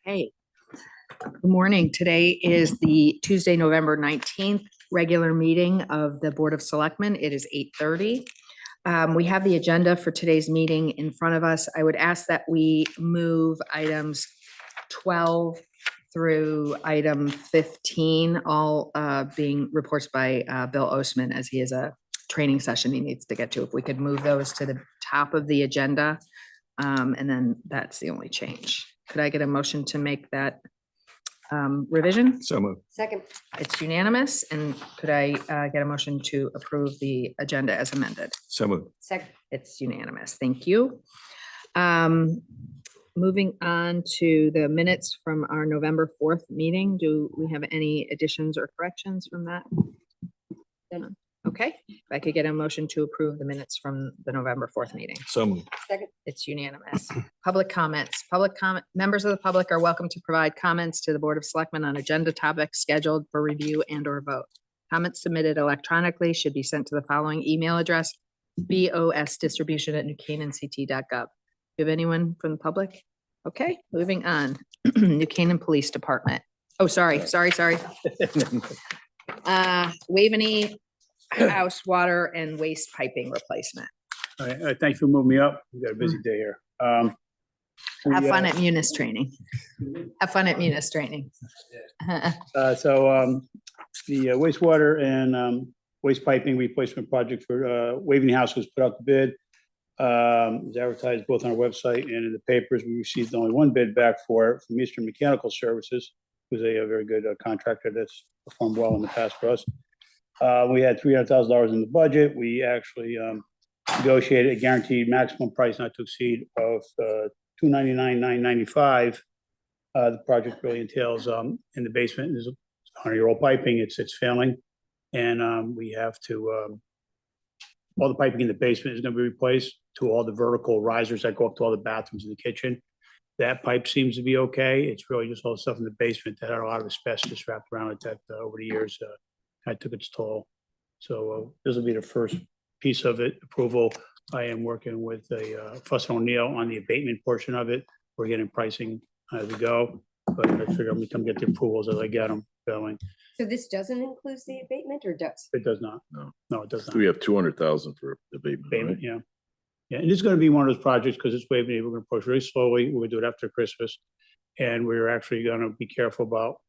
Hey, good morning. Today is the Tuesday, November 19th, regular meeting of the Board of Selectmen. It is 8:30. We have the agenda for today's meeting in front of us. I would ask that we move items 12 through item 15, all being reports by Bill Osman, as he has a training session he needs to get to. If we could move those to the top of the agenda, and then that's the only change. Could I get a motion to make that revision? So moved. Second. It's unanimous. And could I get a motion to approve the agenda as amended? So moved. Second. It's unanimous. Thank you. Moving on to the minutes from our November 4th meeting. Do we have any additions or corrections from that? None. Okay, if I could get a motion to approve the minutes from the November 4th meeting. So moved. Second. It's unanimous. Public comments. Members of the public are welcome to provide comments to the Board of Selectmen on agenda topics scheduled for review and or vote. Comments submitted electronically should be sent to the following email address: bosdistribution@newcanaanct.gov. Do you have anyone from the public? Okay, moving on. New Canaan Police Department. Oh, sorry. Waveney House water and waste piping replacement. All right, thanks for moving me up. We've got a busy day here. Have fun at Munis training. Have fun at Munis training. So the wastewater and waste piping replacement project for Waveney House was put out to bid. It was advertised both on our website and in the papers. We received only one bid back for it from Eastern Mechanical Services, who's a very good contractor that's performed well in the past for us. We had $300,000 in the budget. We actually negotiated a guaranteed maximum price not to exceed of $299,995. The project really entails in the basement is 100-year-old piping. It's failing, and we have to all the piping in the basement is going to be replaced to all the vertical risers that go up to all the bathrooms in the kitchen. That pipe seems to be okay. It's really just all the stuff in the basement that had a lot of asbestos wrapped around it that over the years that took its toll. So this will be the first piece of it, approval. I am working with Fuss O'Neill on the abatement portion of it. We're getting pricing as we go, but I figure I'm gonna come get the approvals as I get them going. So this doesn't include the abatement or does? It does not. No, it does not. we have 200,000 for the abatement. Abatement, Right? yeah. Yeah, and it's gonna be one of those projects because it's Waveney. We're gonna push really slowly. We're gonna do it after Christmas. And we're actually gonna be careful about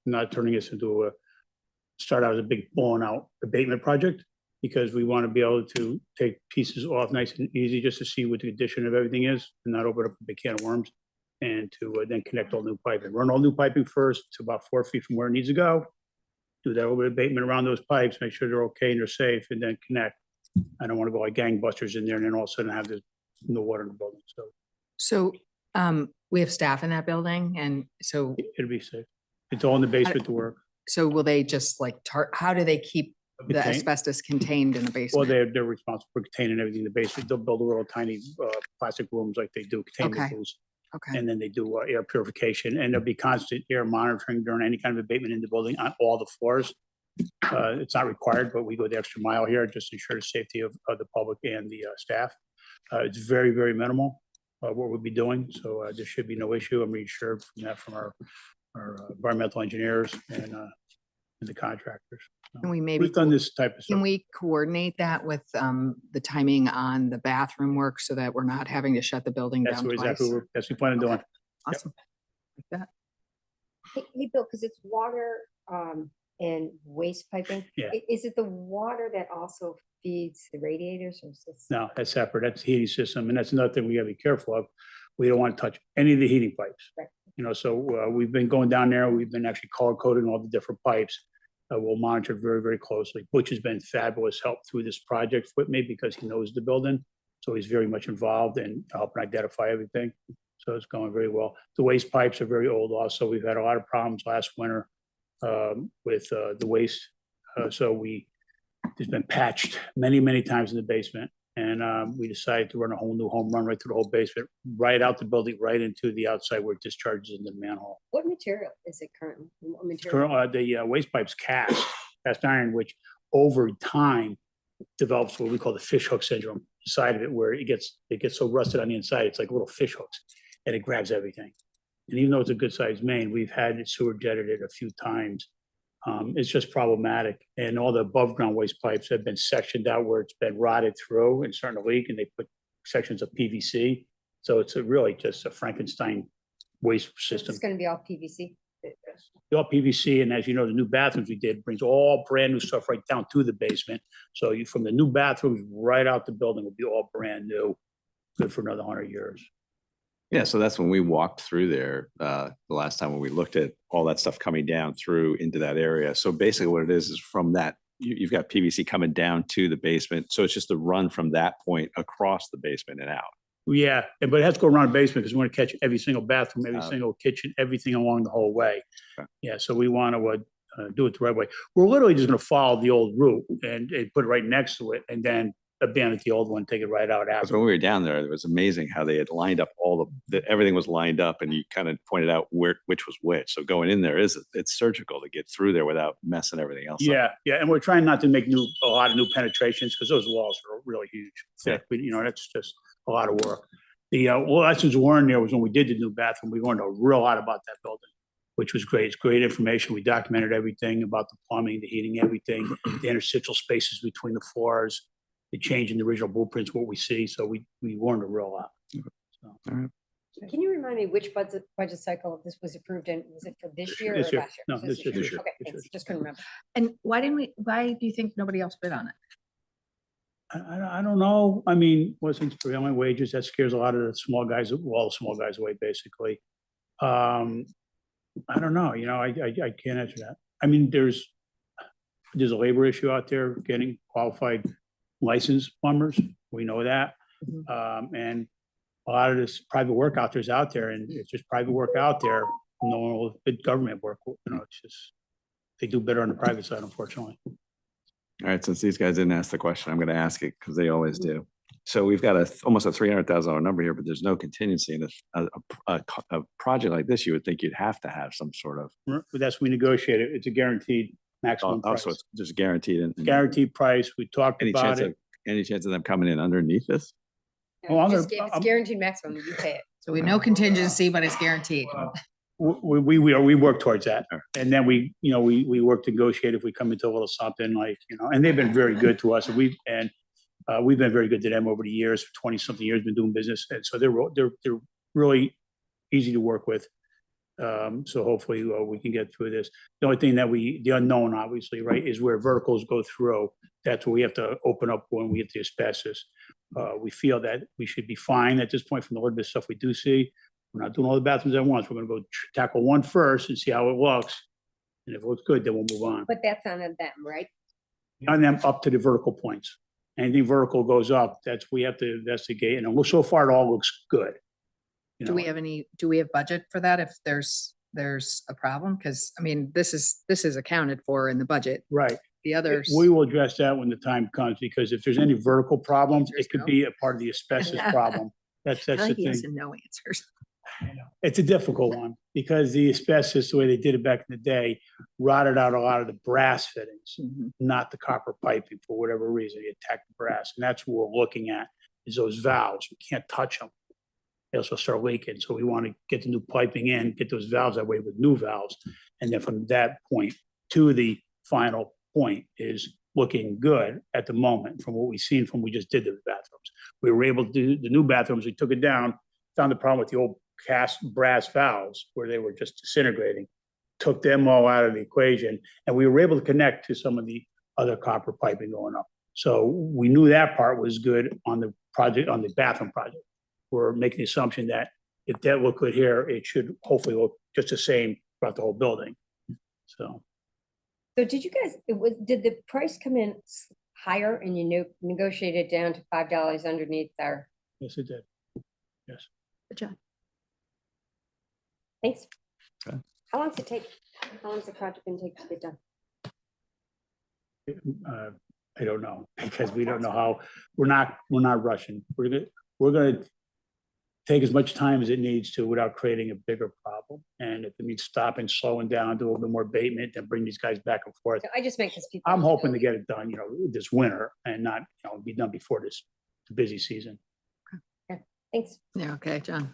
not turning this into start out as a big blown out abatement project, because we want to be able to take pieces off nice and easy just to see what the condition of everything is and not open up a big can of worms, and to then connect all new piping. Run all new piping first to about 4 feet from where it needs to go. Do that over abatement around those pipes, make sure they're okay and they're safe, and then connect. I don't want to go like gangbusters in there and then all of a sudden have this no water in the building. So we have staff in that building, and so It'll be safe. It's all in the basement to work. so will they just like how do they keep the Contain- asbestos contained in the Well, basement? they're responsible for containing everything in the basement. They'll build a little tiny plastic rooms like they do containment Okay. pools. Okay, And then they do air purification, and there'll be constant air monitoring during any kind of abatement in the building on all the floors. It's not required, but we go the extra mile here just to ensure the safety of the public and the staff. It's very, very minimal what we'll be doing, so there should be no issue. I'm reassured from that from our environmental engineers and the contractors. can we maybe, We've done this type of can stuff. we coordinate that with the timing on the bathroom work so that we're not having to shut the building That's down what twice? exactly that's what we plan on doing. Awesome. Like that. Hey, Bill, because it's water and waste piping. Yeah. Is it the water that also feeds the radiators or is this? No, that's separate. That's the heating system, and that's another thing we gotta be careful of. We don't want to touch any of the heating pipes. Right. You know, so we've been going down there. We've been actually color coding all the different pipes. We'll monitor very, very closely. Butch has been fabulous help through this project with me because he knows the building. So he's very much involved in helping identify everything. So it's going very well. The waste pipes are very old also. We've had a lot of problems last winter with the waste. There's been patched many, many times in the basement. And we decided to run a whole new home run right through the whole basement, right out the building, right into the outside where it discharges into the manhole. What material is it currently? What material? The waste pipe's cast iron, which over time develops what we call the fish hook syndrome, side of it where it gets so rusted on the inside, it's like little fish hooks, and it grabs everything. And even though it's a good sized main, we've had it sewer jetted it a few times. It's just problematic, and all the above ground waste pipes have been sectioned out where it's been rotted through and starting to leak, and they put sections of PVC. So it's really just a Frankenstein waste system. It's gonna be all PVC. All PVC, and as you know, the new bathrooms we did brings all brand new stuff right down to the basement. So you, from the new bathrooms right out the building will be all brand new, good for another 100 years. Yeah, so that's when we walked through there, the last time when we looked at all that stuff coming down through into that area. So basically what it is from that, you've got PVC coming down to the basement. So it's just a run from that point across the basement and out. Yeah, but it has to go around the basement because we want to catch every single bathroom, every Oh. single kitchen, everything along the whole way. Okay. Yeah, so we want to do it the right way. We're literally just going to follow the old route and put it right next to it, and then abandon the old one, take it right out Because after. when we were down there, it was amazing how they had lined up all everything was lined up, and you kind of pointed out which was which. So going in there it's surgical to get through there without messing everything else up. Yeah, and we're trying not to make a lot of new penetrations because those walls are really huge, thick. That's just a lot of work. The lessons learned there was when we did the new bathroom, we learned a real lot about that building, which was great. It's great information. We documented everything about the plumbing, the heating, everything, the interstitial spaces between the floors, the change in the original blueprints, what we see. So we learned a real lot. So, Can you remind me which budget cycle this was approved in? Was it for this year or This year. last year? No, So this year. Okay, This thanks. year. Just couldn't remember. And why do you think nobody else bid on it? I don't know. I mean, wasn't prevailing wages, that scares a lot of the small guys, all the small guys away, basically. I don't know, I can't answer that. I mean, there's a labor issue out there, getting qualified licensed plumbers. We know that. And a lot of this private work out there's out there, and it's just private work out there. No one will bid government work, it's just, they do better on the private side, unfortunately. All right, since these guys didn't ask the question, I'm going to ask it because they always do. So we've got almost a $300,000 number here, but there's no contingency in a project like this. You would think you'd have to have some sort of. But that's, we negotiated. It's a guaranteed maximum price. Also, it's just guaranteed. Guaranteed price. We talked Any about chance it. any chance of them coming in underneath this? Oh, I'm Just gonna- if it's guaranteed maximum, you pay it. So we have no contingency, but it's guaranteed. We work towards that. Sure. And then we work to negotiate if we come into a little something like, and they've been very good to us. And we've been very good to them over the years, for 20 something years, been doing business. And so they're really easy to work with. So hopefully we can get through this. The only thing the unknown, obviously, right, is where verticals go through. That's where we have to open up when we get the asbestos. We feel that we should be fine at this point from the little bit of stuff we do see. We're not doing all the bathrooms at once. We're gonna go tackle one first and see how it looks. And if it looks good, then we'll move on. But that's on them, right? On them up to the vertical points. Anything vertical goes up, we have to investigate. And so far, it all looks good. Do we have budget for that if there's a problem? Because I mean, this is accounted for in the budget. Right. The others. We will address that when the time comes, because if there's any vertical problems, There's it could no. be a part of the asbestos problem. That's the Like yes thing. and no answers. It's a difficult one because the asbestos, the way they did it back in the day, rotted out a lot of the brass fittings, not the copper piping for whatever reason. They attacked the brass. And that's what we're looking at is those valves. We can't touch them. They also start leaking. So we want to get the new piping in, get those valves that way with new valves. And then from that point to the final point is looking good at the moment from what we've seen from we just did the bathrooms. We were able to do the new bathrooms. We took it down, found the problem with the old cast brass valves where they were just disintegrating, took them all out of the equation, and we were able to connect to some of the other copper piping going up. So we knew that part was good on the project, on the bathroom project. We're making the assumption that if that looked good here, it should hopefully look just the same throughout the whole building. So did you guys, did the price come in higher and you negotiated down to $5 underneath our? yes, it did. Yes. Good job. Thanks. Okay. How long does it take? How long does the project gonna take to get done? I don't know because we don't know how, we're not rushing. We're gonna take as much time as it needs to without creating a bigger problem. And if it means stopping, slowing down, do a little bit more abatement, then bring these guys back and forth. I just make this people. I'm hoping to get it done, this winter and not, be done before this busy season. Thanks. Yeah, okay, John.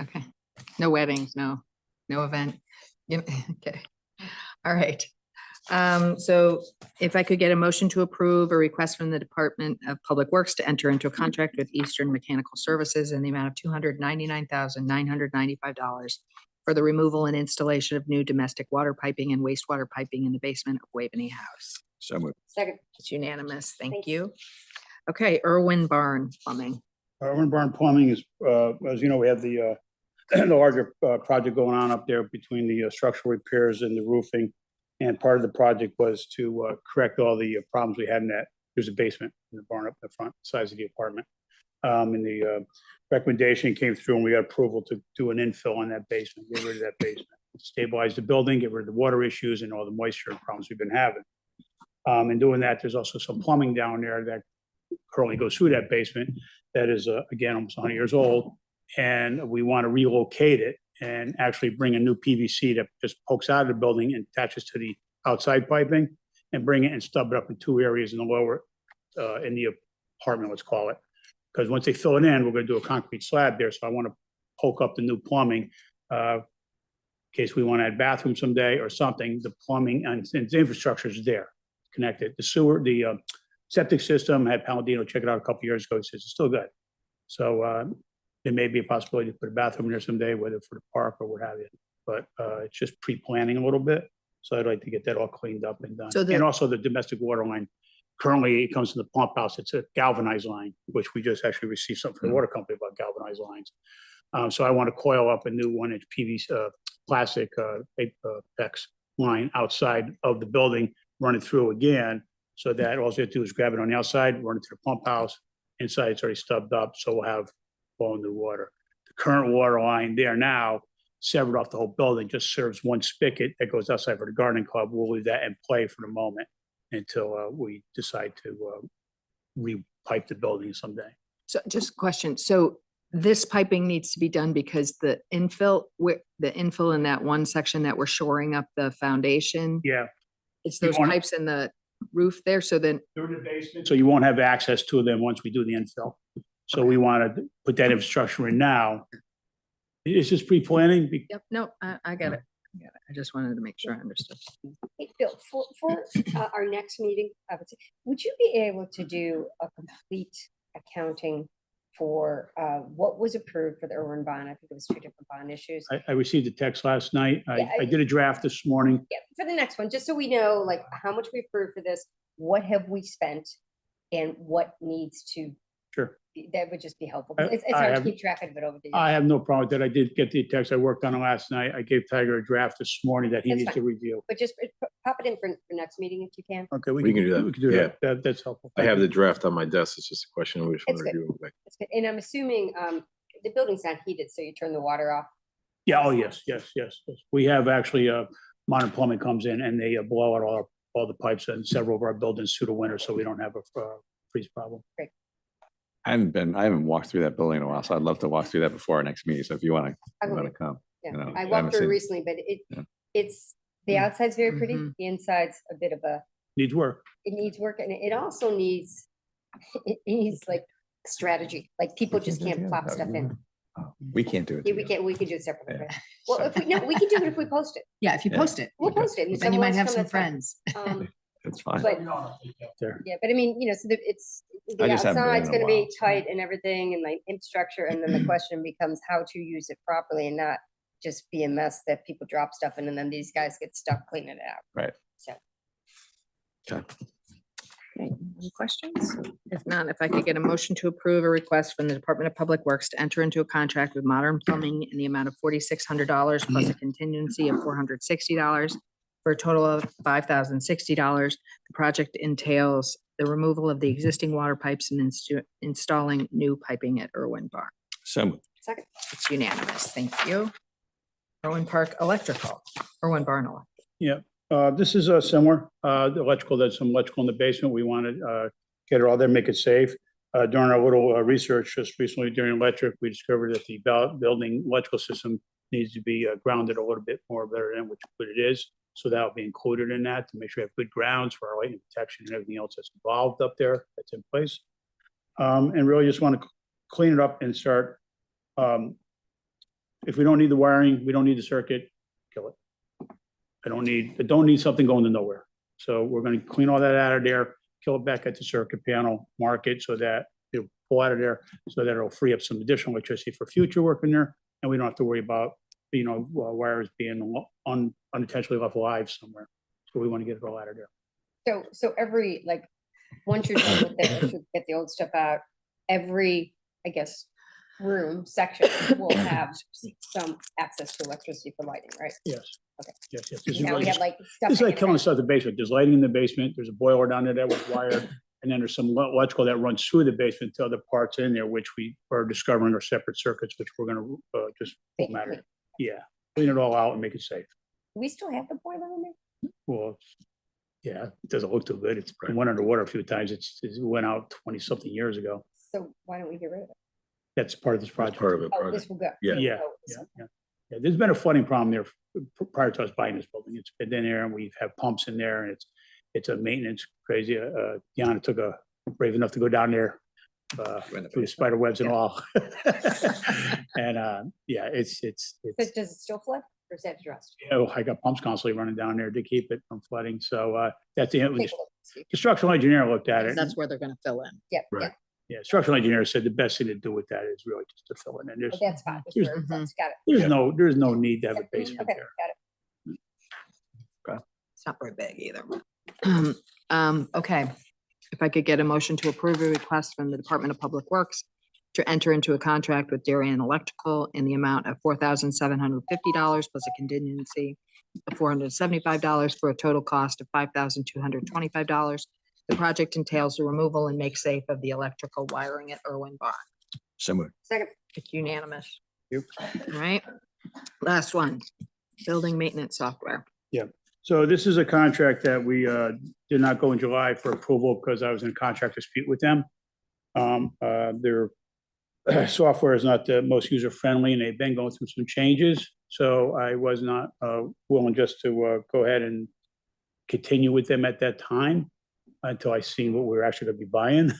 Okay. No weddings, no event. Okay, all right. So if I could get a motion to approve a request from the Department of Public Works to enter into a contract with Eastern Mechanical Services in the amount of $299,995 for the removal and installation of new domestic water piping and wastewater piping in the basement of Waveney House. So moved. Second, It's unanimous. Thank Thanks. you. Okay, Irwin Barn Plumbing. Urban Barn Plumbing is, as you know, we have the the larger project going on up there between the structural repairs and the roofing. And part of the project was to correct all the problems we had in that. There's a basement in the barn up the front, size of the apartment. And the recommendation came through and we got approval to do an infill on that basement, get rid of that basement, stabilize the building, get rid of the water issues and all the moisture problems we've been having. In doing that, there's also some plumbing down there that currently goes through that basement that is, again, almost 100 years old. And we want to relocate it and actually bring a new PVC that just pokes out of the building and attaches to the outside piping and bring it and stub it up in two areas in the lower, in the apartment, let's call it. Because once they fill it in, we're going to do a concrete slab there. So I want to poke up the new plumbing in case we want to add bathrooms someday or something. The plumbing and the infrastructure is there, connected. The sewer, the septic system, had Palladino check it out a couple years ago. He says it's still good. So there may be a possibility to put a bathroom in there someday, whether for the park or what have you. But it's just pre-planning a little bit. So I'd like to get that all cleaned up and done. So And also the domestic water line. Currently, it comes from the pump house. It's a galvanized line, which we just actually received something from the water company about galvanized lines. So I want to coil up a new 1-inch PVC plastic PEX line outside of the building, run it through again, so that all you have to do is grab it on the outside, run it to the pump house. Inside, it's already stubbed up, so we'll have all new water. The current water line there now, severed off the whole building, just serves one spigot that goes outside for the gardening club. We'll leave that in play for the moment until we decide to re-pipe the building someday. So just a question. So this piping needs to be done because the infill in that one section that we're shoring up the foundation, Yeah, it's You those want it- pipes in the roof there. So then, they're in the basement, so you won't have access to them once we do the infill. So we want to put that infrastructure in now. It's just pre-planning. yep, no, I get it. I just wanted to make sure I understood. hey, Bill, for our next meeting, I would say, would you be able to do a complete accounting for what was approved for the Irwin bond? I think it was 2 different bond issues. I received a text last night. Yeah, I did a draft this morning. Yeah, for the next one, just so we know, like, how much we approved for this, what have we spent, and what needs to, Sure. that would just be helpful. 'Cause It's I hard to have- keep track of it over the I years. have no problem with that. I did get the text. I worked on it last night. I gave Tiger a draft this morning that he That's needs to fine. review. But just pop it in for next meeting if you can. Okay, We can do that. We can do Yeah. that. That's helpful. I have the draft on my desk. It's just a question of which one It's to good. review. Like, That's good. And I'm assuming the building's not heated, so you turn the water off. Yeah, oh, yes. We have actually, Modern Plumbing comes in and they blow out all the pipes in several of our buildings through the winter, so we don't have a freeze problem. I haven't walked through that building in a while, so I'd love to walk through that before our next meeting. So if you want I will to do. come. Yeah, You know, I I haven't walked through seen- recently, but Yeah. it's, the outside's very pretty, Mhm. the inside's a bit of a, Needs work. it needs work, and it also needs, it needs like strategy, like people just can't plop stuff in. We can't do it. Yeah, we together. can't, we could do it separately. Yeah. right? Well, if we, no, we can do it if we post it. Yeah, if you Yeah. post it, We'll Okay. post it. and then you might someone have else some come, that's fine. friends. It's fine. But There. yeah, but I mean, so it's, the I just haven't been outside's in a gonna be while, so- tight and everything and like infrastructure, and then the question becomes how to use it properly and not just be a mess that people drop stuff in and then these guys get stuck cleaning it out. Right. So. Okay. Okay, any questions? If not, if I could get a motion to approve a request from the Department of Public Works to enter into a contract with Modern Plumbing in the amount of $4,600 plus a contingency of $460 for a total of $5,060. The project entails the removal of the existing water pipes and installing new piping at Irwin Barn. So moved. Second, It's unanimous. Thank you. Irwin Park Electrical, Irwin Barn Electrical. This is similar, the electrical, there's some electrical in the basement. We want to get it all there, make it safe. During our little research just recently during electric, we discovered that the building electrical system needs to be grounded a little bit more better than what it is. So that'll be included in that to make sure we have good grounds for our lightning protection and everything else that's involved up there that's in place. And really just want to clean it up and start if we don't need the wiring, we don't need the circuit, kill it. I don't need something going to nowhere. So we're gonna clean all that out of there, kill it back at the circuit panel, mark it so that it'll pull out of there, so that it'll free up some additional electricity for future work in there. And we don't have to worry about, wires being unintentionally left alive somewhere. So we want to get it all out of there. So every, like, once you're done with this, you get the old stuff out, every, I guess, room, section will have some access to electricity for lighting, right? Yes. Okay. Yes, yes. This is Now we really have like stuff. It's like killing stuff in the basement. There's lighting in the basement. There's a boiler down there that was wired. And then there's some electrical that runs through the basement to other parts in there, which we are discovering are separate circuits, which we're gonna just won't matter. Yeah, clean it all out and make it safe. Do we still have the boiler in there? Well, yeah, it doesn't look too good. It's been went underwater a few times. It went out 20-something years ago. So why don't we get rid of it? That's part of this That's project. part of it. Oh, project. this will go. Yeah. Yeah, Oh, yeah. There's been a flooding problem there prior to us buying this building. It's been in there and we've had pumps in there and it's a maintenance crazy. Deanna took brave enough to go down there through the spider webs and all. And yeah, it's, Does it still flood or is that addressed? I got pumps constantly running down there to keep it from flooding. So that's the, Take a look, Steve. the structural engineer looked at it. That's where they're gonna fill in. Yep, Right. yep. Yeah, structural engineer said the best thing to do with that is really just to fill it in. Oh, that's fine. That's there's- where it's got it. there's no need to have a basement Okay, there. got it. It's not very big either. Okay, if I could get a motion to approve a request from the Department of Public Works to enter into a contract with Darien Electrical in the amount of $4,750 plus a contingency of $475 for a total cost of $5,225. The project entails the removal and make safe of the electrical wiring at Irwin Barn. Similar. Second, It's unanimous. Yep. All right, last one, building maintenance software. So this is a contract that we did not go in July for approval because I was in a contract dispute with them. Their software is not the most user-friendly and they've been going through some changes. So I was not willing just to go ahead and continue with them at that time until I seen what we were actually gonna be buying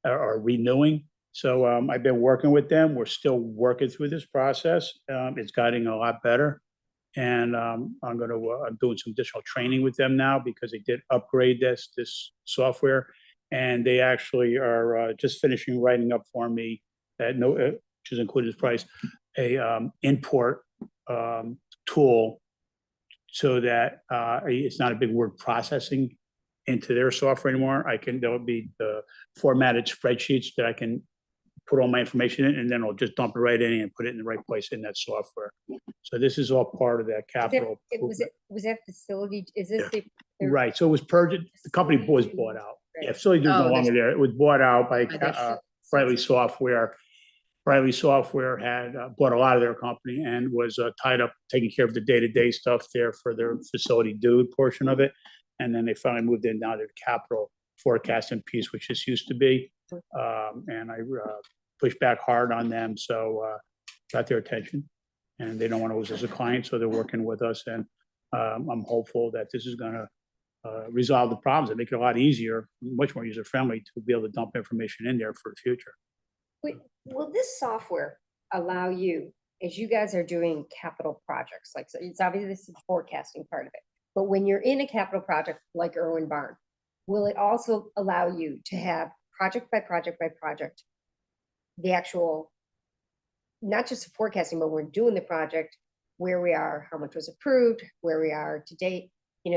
or renewing. So I've been working with them. We're still working through this process. It's getting a lot better. And I'm doing some additional training with them now because they did upgrade this software. And they actually are just finishing writing up for me at which is included as price, a import tool so that it's not a big word processing into their software anymore. There'll be the formatted spreadsheets that I can put all my information in, and then I'll just dump it right in and put it in the right place in that software. So this is all part of that capital. was that facility, is this the? Right, so it was purged, the company was bought out. Yeah, facility is no Oh, longer there. It was bought out by this- Bradley Software. Bradley Software had bought a lot of their company and was tied up taking care of the day-to-day stuff there for their facility dude portion of it. And then they finally moved in now to the capital forecasting piece, which this used to be. And I pushed back hard on them, so got their attention. And they don't want to lose us as a client, so they're working with us. And I'm hopeful that this is gonna resolve the problems and make it a lot easier, much more user-friendly to be able to dump information in there for the future. Wait, will this software allow you, as you guys are doing capital projects, like, so it's obviously this is the forecasting part of it, but when you're in a capital project like Irwin Barn, will it also allow you to have project by project by project, the actual, not just the forecasting, but we're doing the project, where we are, how much was approved, where we are to date,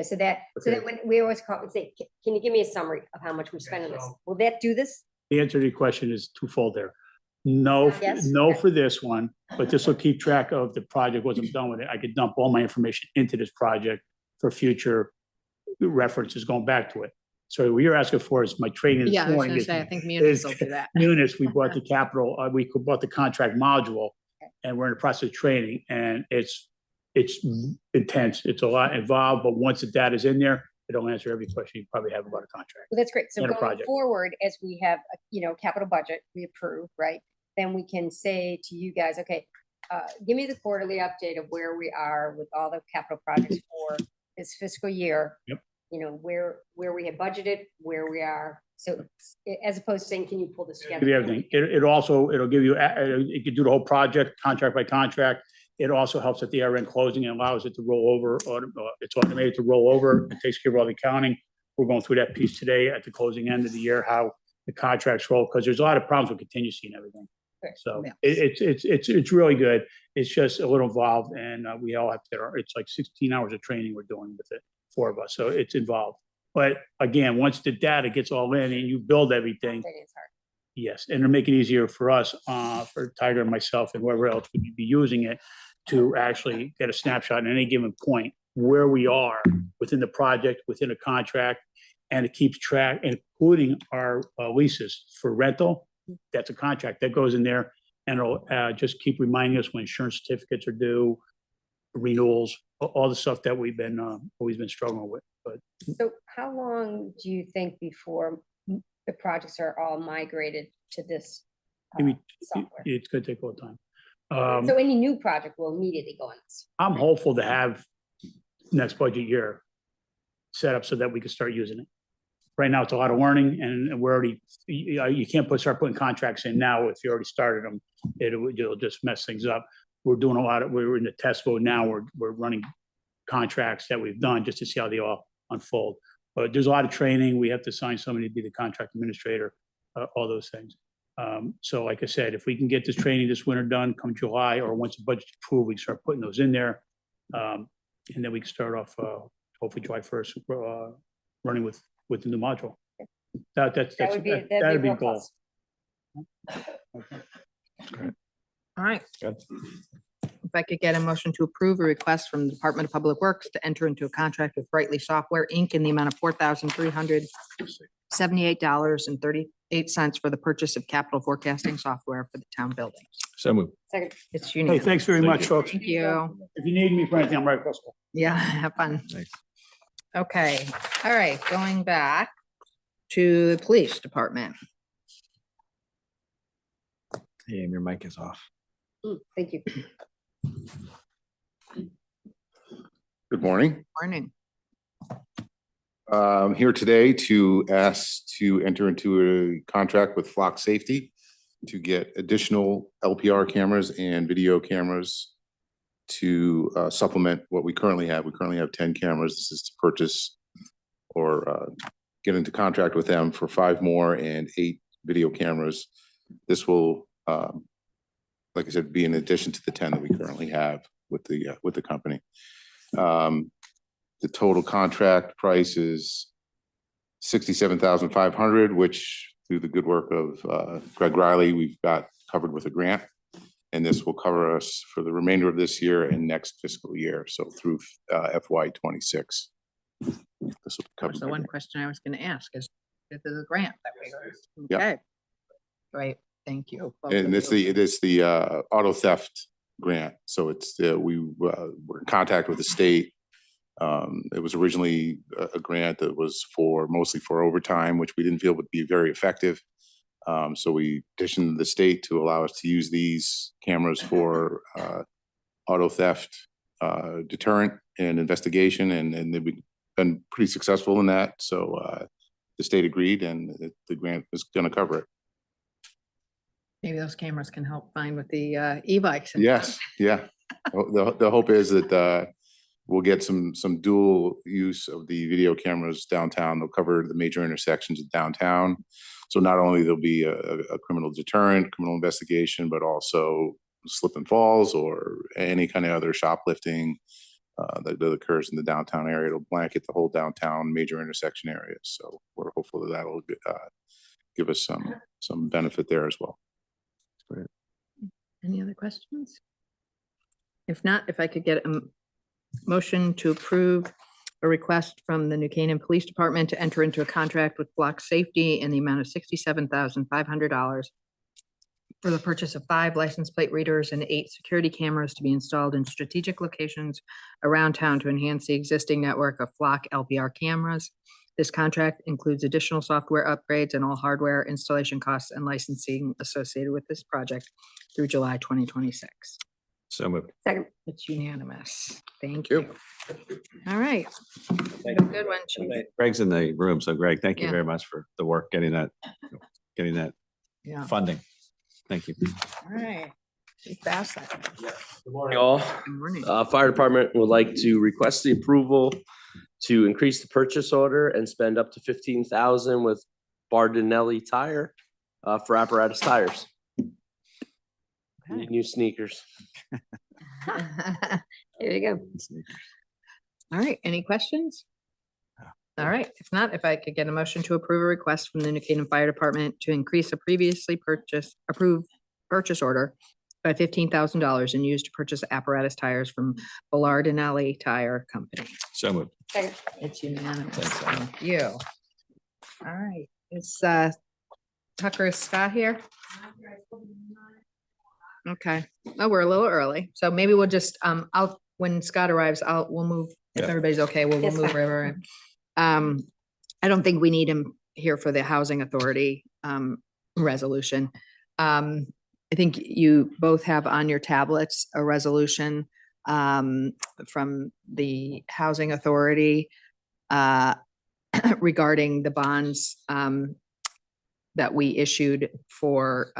so that when we always call and say, can you give me a summary of how much we spent on this? Will that do this? The answer to your question is twofold there. No, Yes. no for this one, but this will keep track of the project. Once I'm done with it, I could dump all my information into this project for future references going back to it. So what you're asking for is my training. this Yeah, I was morning gonna is- say, I think Munis is will do that. Munis, we bought the capital, we bought the contract module and we're in the process of training and it's intense. It's a lot involved, but once the data's in there, it'll answer every question you probably have about a contract. Well, that's great. So And a going project. forward, as we have, capital budget, we approve, right? Then we can say to you guys, okay, give me the quarterly update of where we are with all the capital projects for this fiscal year. Yep. Where we have budgeted, where we are. So as opposed to saying, can you pull this Give you together? everything. It'll give you, it could do the whole project, contract by contract. It also helps at the year-end closing and allows it to roll over, it's automated to roll over. It takes care of all the accounting. We're going through that piece today at the closing end of the year, how the contracts roll, because there's a lot of problems with contingency and everything. Right. So Yeah. it's really good. It's just a little involved, and we all have to get it's like 16 hours of training we're doing with it, 4 of us. So it's involved. But again, once the data gets all in and you build everything, That is hard. yes, and it'll make it easier for us, for Tiger and myself and whoever else would be using it to actually get a snapshot at any given point where we are within the project, within a contract, and it keeps track, including our leases for rental. That's a contract that goes in there, and it'll just keep reminding us when insurance certificates are due, renewals, all the stuff that we've been always been struggling with. But So how long do you think before the projects are all migrated to this I mean, software? it's gonna take a little time. So any new project will immediately go on this. I'm hopeful to have next budget year set up so that we can start using it. Right now, it's a lot of learning, and we're already, you can't start putting contracts in now if you already started them. It'll just mess things up. We're doing we're in the test mode now. We're running contracts that we've done just to see how they all unfold. But there's a lot of training. We have to assign somebody to be the contract administrator, all those things. So like I said, if we can get this training this winter done come July, or once the budget's approved, we can start putting those in there. And then we can start off, hopefully July 1st, running with the new module. That'd That'd be a be real a goal. plus. All right. Good. If I could get a motion to approve a request from the Department of Public Works to enter into a contract with Brightly Software, Inc. in the amount of $4,378.38 for the purchase of capital forecasting software for the town buildings. So moved. Second. It's Hey, unanimous. thanks very much, folks. Thank you. If you need me for anything, I'm right across. Yeah, have fun. Thanks. Okay, all right, going back to the police department. Hey, your mic is off. Thank you. Good morning. Morning. I'm here today to ask to enter into a contract with Flock Safety to get additional LPR cameras and video cameras to supplement what we currently have. We currently have 10 cameras. This is to purchase or get into contract with them for 5 more and 8 video cameras. This will, like I said, be in addition to the 10 that we currently have with the company. The total contract price is $67,500, which through the good work of Greg Riley, we've got covered with a grant. And this will cover us for the remainder of this year and next fiscal year. So through FY26. This will cover. That's the one question I was going to ask is, this is a grant that we. Yep. Okay. Great, thank you. both And of it's you. it is the auto theft grant. So it's we were in contact with the state. It was originally a grant that was mostly for overtime, which we didn't feel would be very effective. So we petitioned the state to allow us to use these cameras for auto theft deterrent and investigation, and they've been pretty successful in that. So the state agreed, and the grant is going to cover it. Maybe those cameras can help find with the e-bikes. Yes, yeah. The hope is that we'll get some dual use of the video cameras downtown. They'll cover the major intersections of downtown. So not only there'll be a criminal deterrent, criminal investigation, but also slip and falls or any kind of other shoplifting that occurs in the downtown area. It'll blanket the whole downtown major intersection areas. So we're hopeful that that will give us some benefit there as well. Any other questions? If not, if I could get a motion to approve a request from the New Canaan Police Department to enter into a contract with Flock Safety in the amount of $67,500 for the purchase of 5 license plate readers and 8 security cameras to be installed in strategic locations around town to enhance the existing network of Flock LPR cameras. This contract includes additional software upgrades and all hardware installation costs and licensing associated with this project through July 2026. So moved. Second. It's unanimous. Thank you. you. All right. Good one, Chief. Greg's in the room, so Greg, thank you Yeah. very much for the work getting that Yeah. funding. Thank you. All right. Pretty fast. Good morning, all. Good morning. Fire department would like to request the approval to increase the purchase order and spend up to 15,000 with Bardinelli Tire for apparatus tires. Okay. New sneakers. There you go. All right, any questions? All right, if not, if I could get a motion to approve a request from the New Canaan Fire Department to increase a previously approved purchase order by $15,000 and used to purchase apparatus tires from Bardinelli Tire Company. So moved. It's unanimous. Thank you. All right, is Tucker, is Scott here? Okay, oh, we're a little early, so maybe we'll just, when Scott arrives, we'll move, if Yeah. everybody's okay, we'll Yes, move fine. River. I don't think we need him here for the Housing Authority resolution. I think you both have on your tablets a resolution from the Housing Authority regarding the bonds that we issued for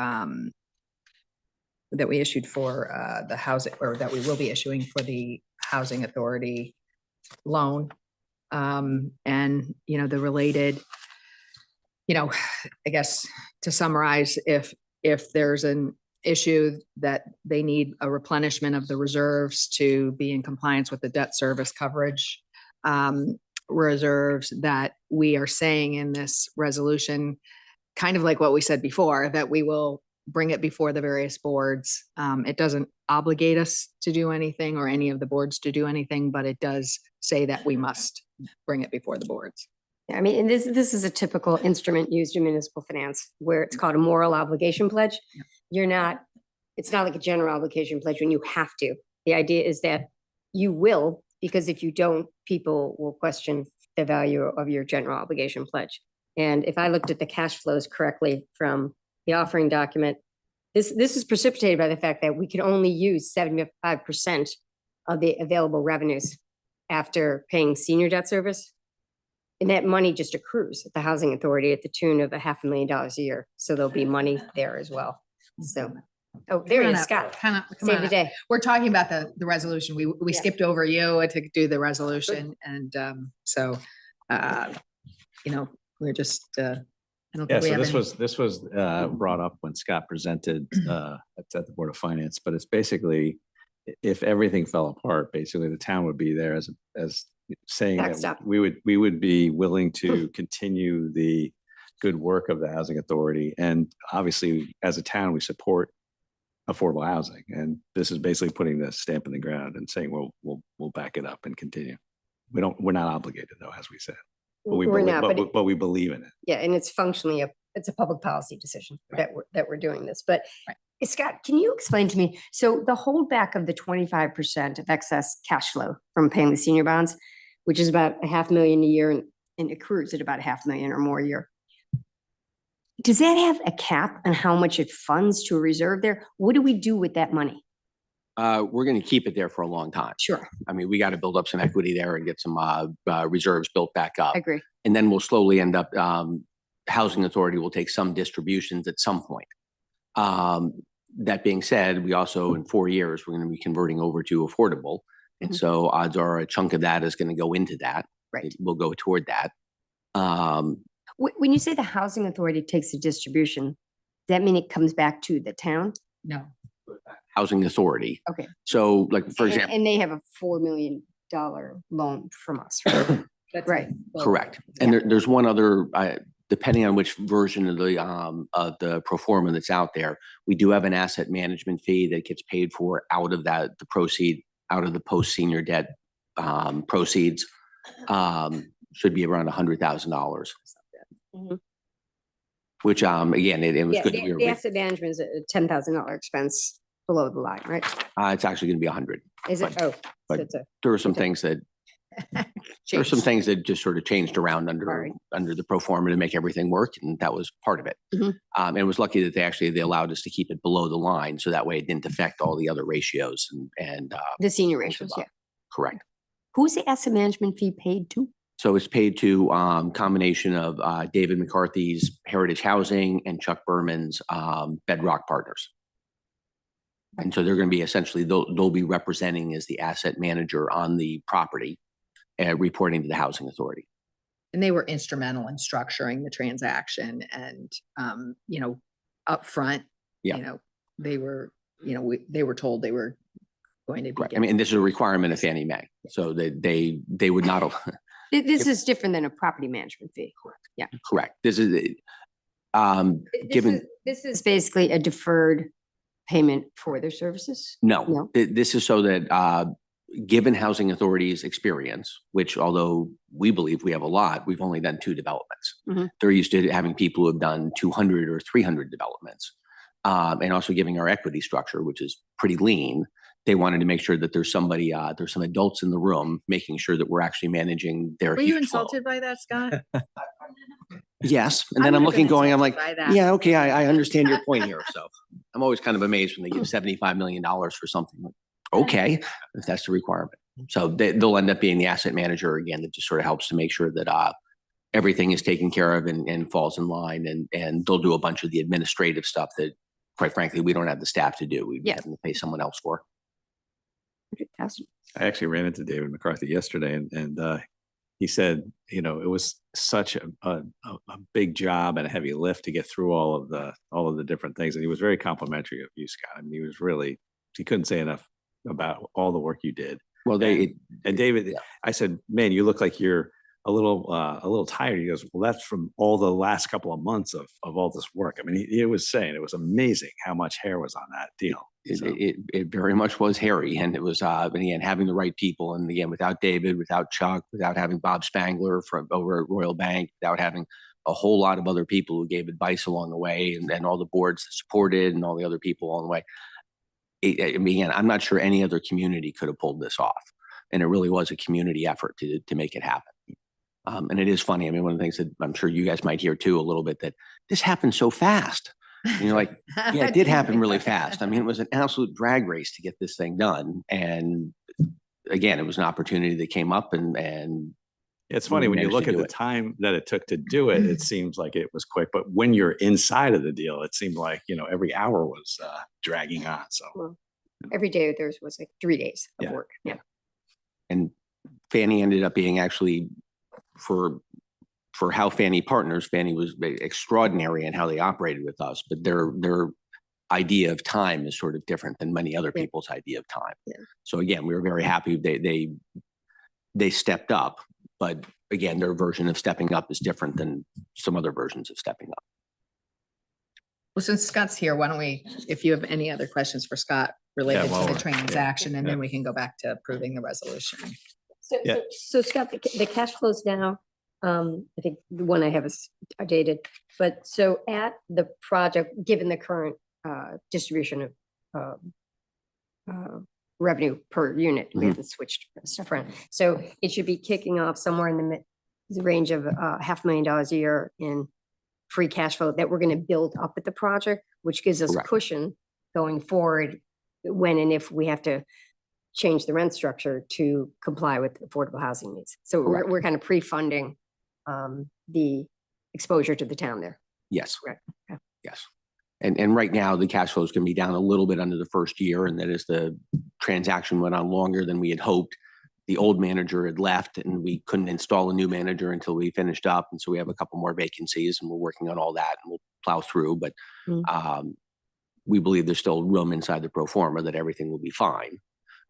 the housing, or that we will be issuing for the Housing Authority loan. And, you know, the related, you know, I guess to summarize, if there's an issue that they need a replenishment of the reserves to be in compliance with the debt service coverage reserves, that we are saying in this resolution, kind of like what we said before, that we will bring it before the various boards. It doesn't obligate us to do anything or any of the boards to do anything, but it does say that we must bring it before the boards. Yeah, I mean, and this is a typical instrument used in municipal finance where it's called a moral obligation pledge. It's not like a general obligation pledge when you have to. The idea is that you will, because if you don't, people will question the value of your general obligation pledge. And if I looked at the cash flows correctly from the offering document, this is precipitated by the fact that we can only use 75% of the available revenues after paying senior debt service. And that money just accrues at the Housing Authority at the tune of $500,000 a year. So there'll be money there as well. So, oh, there he is, Scott. Save the day. We're talking about the resolution. We Yeah. skipped over you to do the resolution. And so, you know, we're just, I don't Yeah, think we so have this was brought up when Scott presented at the Board of Finance, but it's basically, if everything fell apart, basically the town would be there as saying that Backstop. we would be willing to continue the good work of the Housing Authority. And obviously, as a town, we support affordable housing. And this is basically putting the stamp in the ground and saying, well, we'll back it up and continue. We're not obligated though, as we said. But we We're believe, not, but but we believe in it. yeah, and it's functionally it's a public policy decision that we're doing this. But Right. Scott, can you explain to me? So the holdback of the 25% of excess cash flow from paying the senior bonds, which is about $500,000 a year and accrues at about $500,000 or more a year. Does that have a cap on how much it funds to a reserve there? What do we do with that money? We're going to keep it there for a long time. Sure, I mean, we got to build up some equity there and get some reserves built back up. I agree. And then we'll slowly end up, Housing Authority will take some distributions at some point. That being said, we also, in 4 years, we're going to be converting over to affordable. And Mhm. so odds are a chunk of that is going to go into that. Right. It will go toward that. When you say the Housing Authority takes a distribution, does that mean it comes back to the town? No. Housing Authority. Okay. So like, for example, And they have a $4 million loan from us, right? That's Right. correct. And there's one other, depending on which version of the pro forma that's out there, we do have an asset management fee that gets paid for out of that, out of the post-senior debt proceeds. Should be around $100,000. Mhm. Which, again, it was Yeah, good. the asset management is a $10,000 expense below the line, right? It's actually going to be 100. Is it? Oh, so but it's a, There are some things that just sort of changed around Right. under the pro forma to make everything work, and that was part of it. Mhm. And it was lucky that they allowed us to keep it below the line, so that way it didn't affect all the other ratios and the senior ratios, yeah. correct. Who's the asset management fee paid to? So it's paid to combination of David McCarthy's Heritage Housing and Chuck Berman's Bedrock Partners. And so they're going to be essentially, they'll be representing as the asset manager on the property and reporting to the housing authority. And they were instrumental in structuring the transaction and, upfront, Yeah. they were, they were told they were going to be. Right. I mean, this is a requirement of Fannie Mae. So they would not, This is different than a property management fee. Yeah. correct. This is, This given, is- This is basically a deferred payment for their services? no, No. this is so that, given housing authorities' experience, which although we believe we have a lot, we've only done 2 developments. Mhm. They're used to having people who have done 200 or 300 developments. And also giving our equity structure, which is pretty lean. They wanted to make sure that there's somebody, there's some adults in the room, making sure that we're actually managing their. Were you huge flow. insulted by that, Scott? Yes, and I then I'm would've been looking, going, I'm insulted like, by that. yeah, okay, I understand your point here. So I'm always kind of amazed when they give $75 million for something. Like, okay, if that's the requirement. So they'll end up being the asset manager again, that just sort of helps to make sure that everything is taken care of and falls in line. And they'll do a bunch of the administrative stuff that, quite frankly, we don't have the staff to do. We Yeah. have to pay someone else for. I actually ran into David McCarthy yesterday and he said, it was such a big job and a heavy lift to get through all of the different things. And he was very complimentary of you, Scott. I mean, he couldn't say enough about all the work you did. Well, And David, Yeah. I said, man, you look like you're a little tired. He goes, well, that's from all the last couple of months of all this work. I mean, he was saying it was amazing how much hair was on that deal. So, it very much was hairy, and it was, and again, having the right people, and again, without David, without Chuck, without having Bob Spangler from over at Royal Bank, without having a whole lot of other people who gave advice along the way, and all the boards that supported, and all the other people along the way. I mean, again, I'm not sure any other community could have pulled this off, and it really was a community effort to make it happen. And it is funny. I mean, one of the things that I'm sure you guys might hear too a little bit, that this happened so fast. And you're like, yeah, it did happen really fast. I mean, it was an absolute drag race to get this thing done. And again, it was an opportunity that came up and it's funny when you managed look to at do the it. time that it took to do it, it seems like it was quick. But when you're inside of the deal, it seemed like, every hour was dragging on. So Well, every day of theirs was like 3 days of Yeah. work. Yeah. And Fannie ended up being actually, for how Fannie partners, Fannie was extraordinary in how they operated with us, but their idea of time is sort of different than many other Yeah. people's idea of time. Yeah. So again, we were very happy they stepped up, but again, their version of stepping up is different than some other versions of stepping up. Well, since Scott's here, why don't we, if you have any other questions for Scott related while to the we're- yeah, transaction, and yeah. then we can go back to approving the resolution. Yeah. So Scott, the cash flows now, I think the one I have is dated, but so at the project, given the current distribution of revenue per unit, we Mhm. haven't switched stuff around. So it should be kicking off somewhere in the range of $500,000 a year in free cash flow that we're going to build up at the project, which gives us Correct. cushion going forward when and if we have to change the rent structure to comply with affordable housing needs. So Correct. we're kind of pre-funding the exposure to the town there. Yes. Correct. Okay. Yes. And right now, the cash flow is going to be down a little bit under the first year. And that as the transaction went on longer than we had hoped, the old manager had left and we couldn't install a new manager until we finished up. And so we have a couple more vacancies and we're working on all that and we'll plow through. But we believe there's still room inside the pro forma that everything will be fine.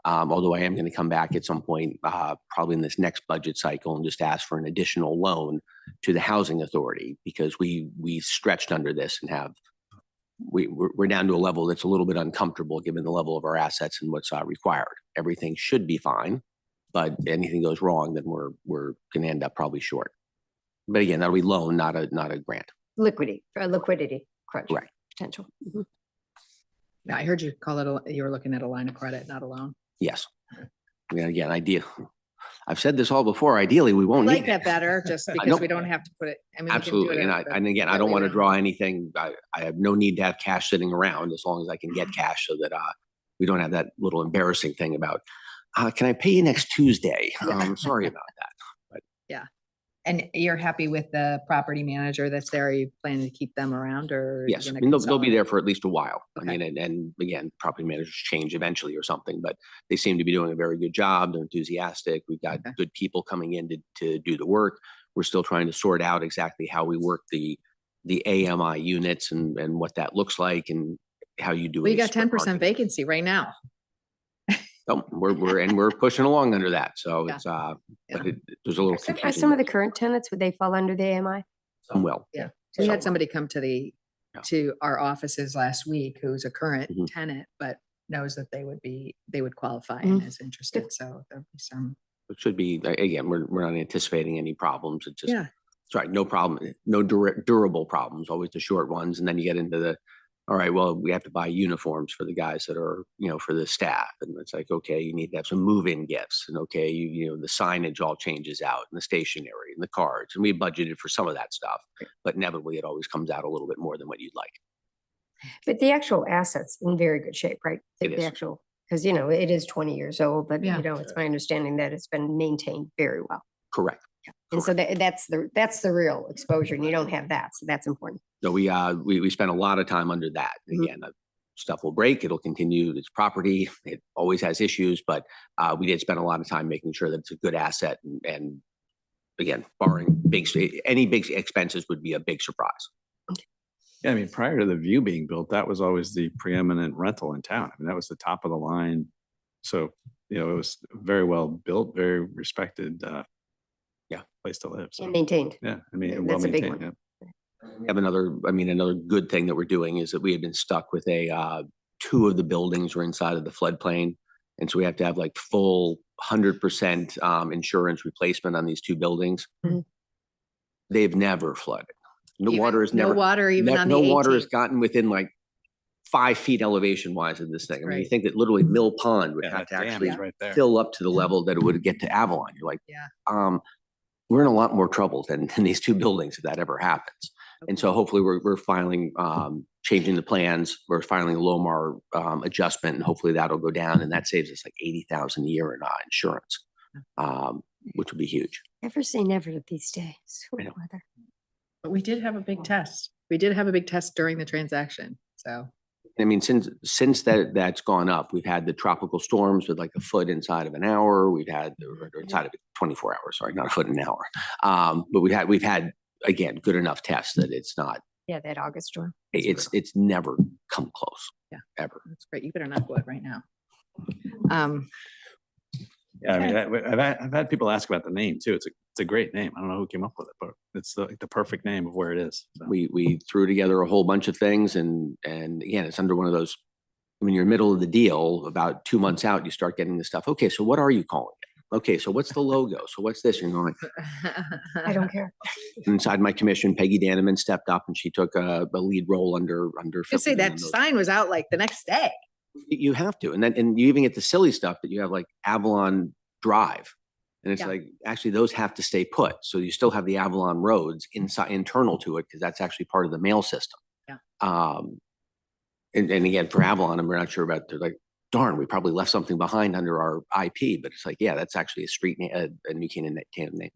Although I am going to come back at some point, probably in this next budget cycle, and just ask for an additional loan to the housing authority because we stretched under this and we're down to a level that's a little bit uncomfortable given the level of our assets and what's required. Everything should be fine, but anything goes wrong, then we're going to end up probably short. But again, that'll be loan, not a grant. Liquidity crunch. Right. Potential. Mhm. Yeah, I heard you call it, you were looking at a line of credit, not a loan. Yes. I mean, again, I've said this all before. Ideally, we won't Like need that it. better, just because Nope. we don't have to put it. I mean, we can do Absolutely. it And at the- and again, I that don't we want to draw anything. I have no need to have cash sitting around as long as I can get cash so that we don't have that little embarrassing thing about, can I pay you next Tuesday? Yeah. Sorry about that. And you're happy with the property manager that's there? Are you planning to keep them around or? are you Yes, I gonna mean, they'll be consolidate? there for at least a while. I Okay. mean, and again, property managers change eventually or something, but they seem to be doing a very good job. They're enthusiastic. We've got Okay. good people coming in to do the work. We're still trying to sort out exactly how we work the AMI units and what that looks like and how you do. Well, you a got split 10% market. vacancy right now. Oh, we're pushing along under that. So Yeah. it's, Yeah. but there's a little Are some confusion. of the current tenants, would they fall under the AMI? Some will. Yeah. We had Some somebody come to Yeah. to our offices last week who's a current Mhm. tenant, but knows that they would qualify and is interested. So there'll be some. It should be, again, we're not anticipating any problems. It's just, Yeah. sorry, no problem, no durable problems, always the short ones. And then you get into the, all right, well, we have to buy uniforms for the guys that are, for the staff. And it's like, okay, you need to have some move-in gifts. And okay, the signage all changes out and the stationery and the cards. And we budgeted for some of that stuff, but inevitably it always comes out a little bit more than what you'd like. But the actual assets in very good shape, right? It The is. actual, because, it is 20 years old, but, Yeah. it's my understanding that it's been maintained very well. Correct. And so that's the real exposure and you don't have that. So that's important. No, we spent a lot of time under that. Mhm. Again, stuff will break. It'll continue. It's property. It always has issues, but we did spend a lot of time making sure that it's a good asset. And again, barring any big expenses would be a big surprise. Yeah, I mean, prior to the View being built, that was always the preeminent rental in town. I mean, that was the top of the line. So, it was very well built, very respected, place to live. So, And maintained. yeah, I mean, That's well a big maintained. one. Yeah. We have another good thing that we're doing is that we have been stuck with two of the buildings were inside of the floodplain. And so we have to have like full 100% insurance replacement on these two buildings. Mhm. They've never flooded. The Even- water is no never, water even on the no water has 18th. gotten within like 5 feet elevation wise of this thing. I mean, you Right. think that literally Mill Pond would Yeah, have that to dam actually is right there. fill up to the level that it would get to Avalon. You're like, Yeah. we're in a lot more trouble than these two buildings if that ever happens. And so hopefully we're filing, changing the plans. We're filing a Lomar adjustment and hopefully that'll go down and that saves us like 80,000 a year in insurance, which would be huge. Never say never these days. I know. But we did have a big test. We did have a big test during the transaction. So. I mean, since that's gone up, we've had the tropical storms with like a foot inside of an hour. We've had or inside of 24 hours, sorry, not a foot an hour. But we've had again good enough tests that it's not. Yeah, that August storm. It's never come close. Yeah. Ever. That's great. You better knock wood right now. Yeah, I mean, I've had people ask about the name too. It's a great name. I don't know who came up with it, but it's the perfect name of where it is. So. We threw together a whole bunch of things and again, it's under one of those, when you're in the middle of the deal, about 2 months out, you start getting the stuff. Okay, so what are you calling it? Okay, so what's the logo? So what's this? You're going, I don't care. inside my commission, Peggy Daneman stepped up and she took a lead role under. I say that Fippleton. sign was out like the next day. You have to, and you even get the silly stuff that you have like Avalon Drive. And it's Yeah. like, actually, those have to stay put. So you still have the Avalon roads internal to it, because that's actually part of the mail system. Yeah. And again, for Avalon, we're not sure about, they're like, darn, we probably left something behind under our IP, but it's like, yeah, that's actually a street name, a New Canaan name,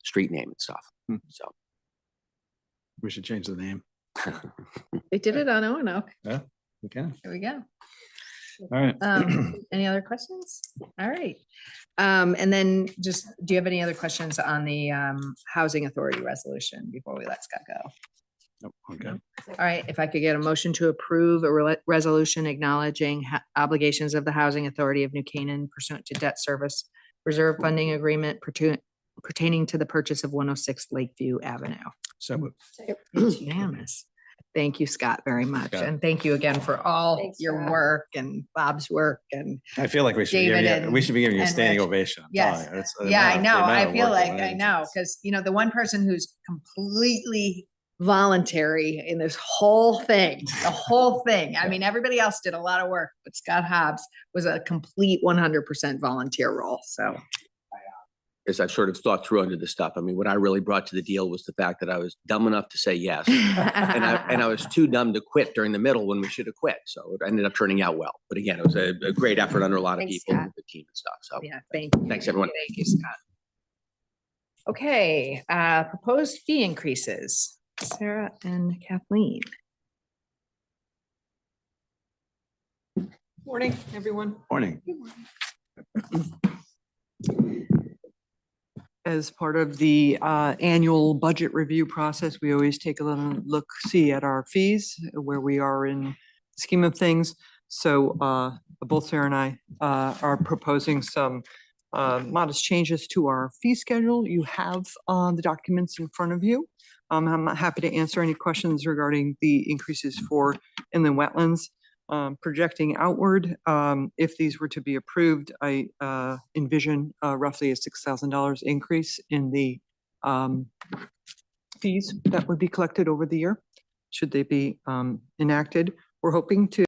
street name and stuff. Hmm. So. We should change the name. They did it on Onoke. Okay. There we go. All right. Any other questions? All right. And then just, do you have any other questions on the housing authority resolution before we let Scott go? Nope, okay. All right, if I could get a motion to approve a resolution acknowledging obligations of the Housing Authority of New Canaan pursuant to debt service reserve funding agreement pertaining to the purchase of 106 Lakeview Avenue. So It's unanimous. Thank you, Scott, very much. Scott. And thank you again for all Thanks, your Scott. work and Bob's work and I feel like we should be David giving you, we should be giving you a and standing Rich. ovation. I'm Yes. telling you. It's the yeah, I amount- the know. amount I of feel work that like went I into know this. because the one person who's completely voluntary in this whole thing, the whole thing. I mean, everybody else did a lot of work, but Scott Hobbs was a complete 100% volunteer role. So As I've sort of thought through under the stuff, I mean, what I really brought to the deal was the fact that I was dumb enough to say yes. And I was too dumb to quit during the middle when we should have quit. So it ended up turning out well. But again, it was a great effort under a lot of Thanks, people, Scott. and the team and stuff. So yeah, thank you. Thanks, everyone. Thank you, Scott. Okay, proposed fee increases. Sarah and Kathleen. Morning, everyone. Morning. As part of the annual budget review process, we always take a little look-see at our fees, where we are in the scheme of things. So both Sarah and I are proposing some modest changes to our fee schedule. You have the documents in front of you. I'm happy to answer any questions regarding the increases for inland wetlands. Projecting outward, if these were to be approved, I envision roughly a $6,000 increase in the fees that would be collected over the year, should they be enacted. We're hoping to.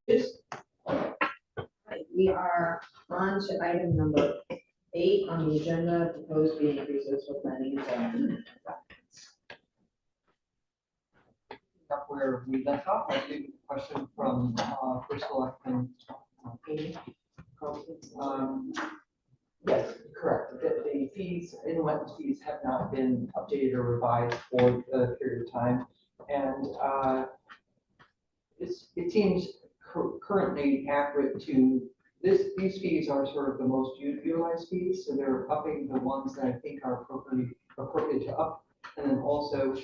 We are on to item number 8 on the agenda, proposed fee increases for planning and zoning. Up where we left off, I think a question from first selectman Amy. Yes, correct. The fees, inlet fees have not been updated or revised for a period of time. And it seems currently accurate to these fees are sort of the most utilized fees. So they're upping the ones that I think are appropriate to up. And then also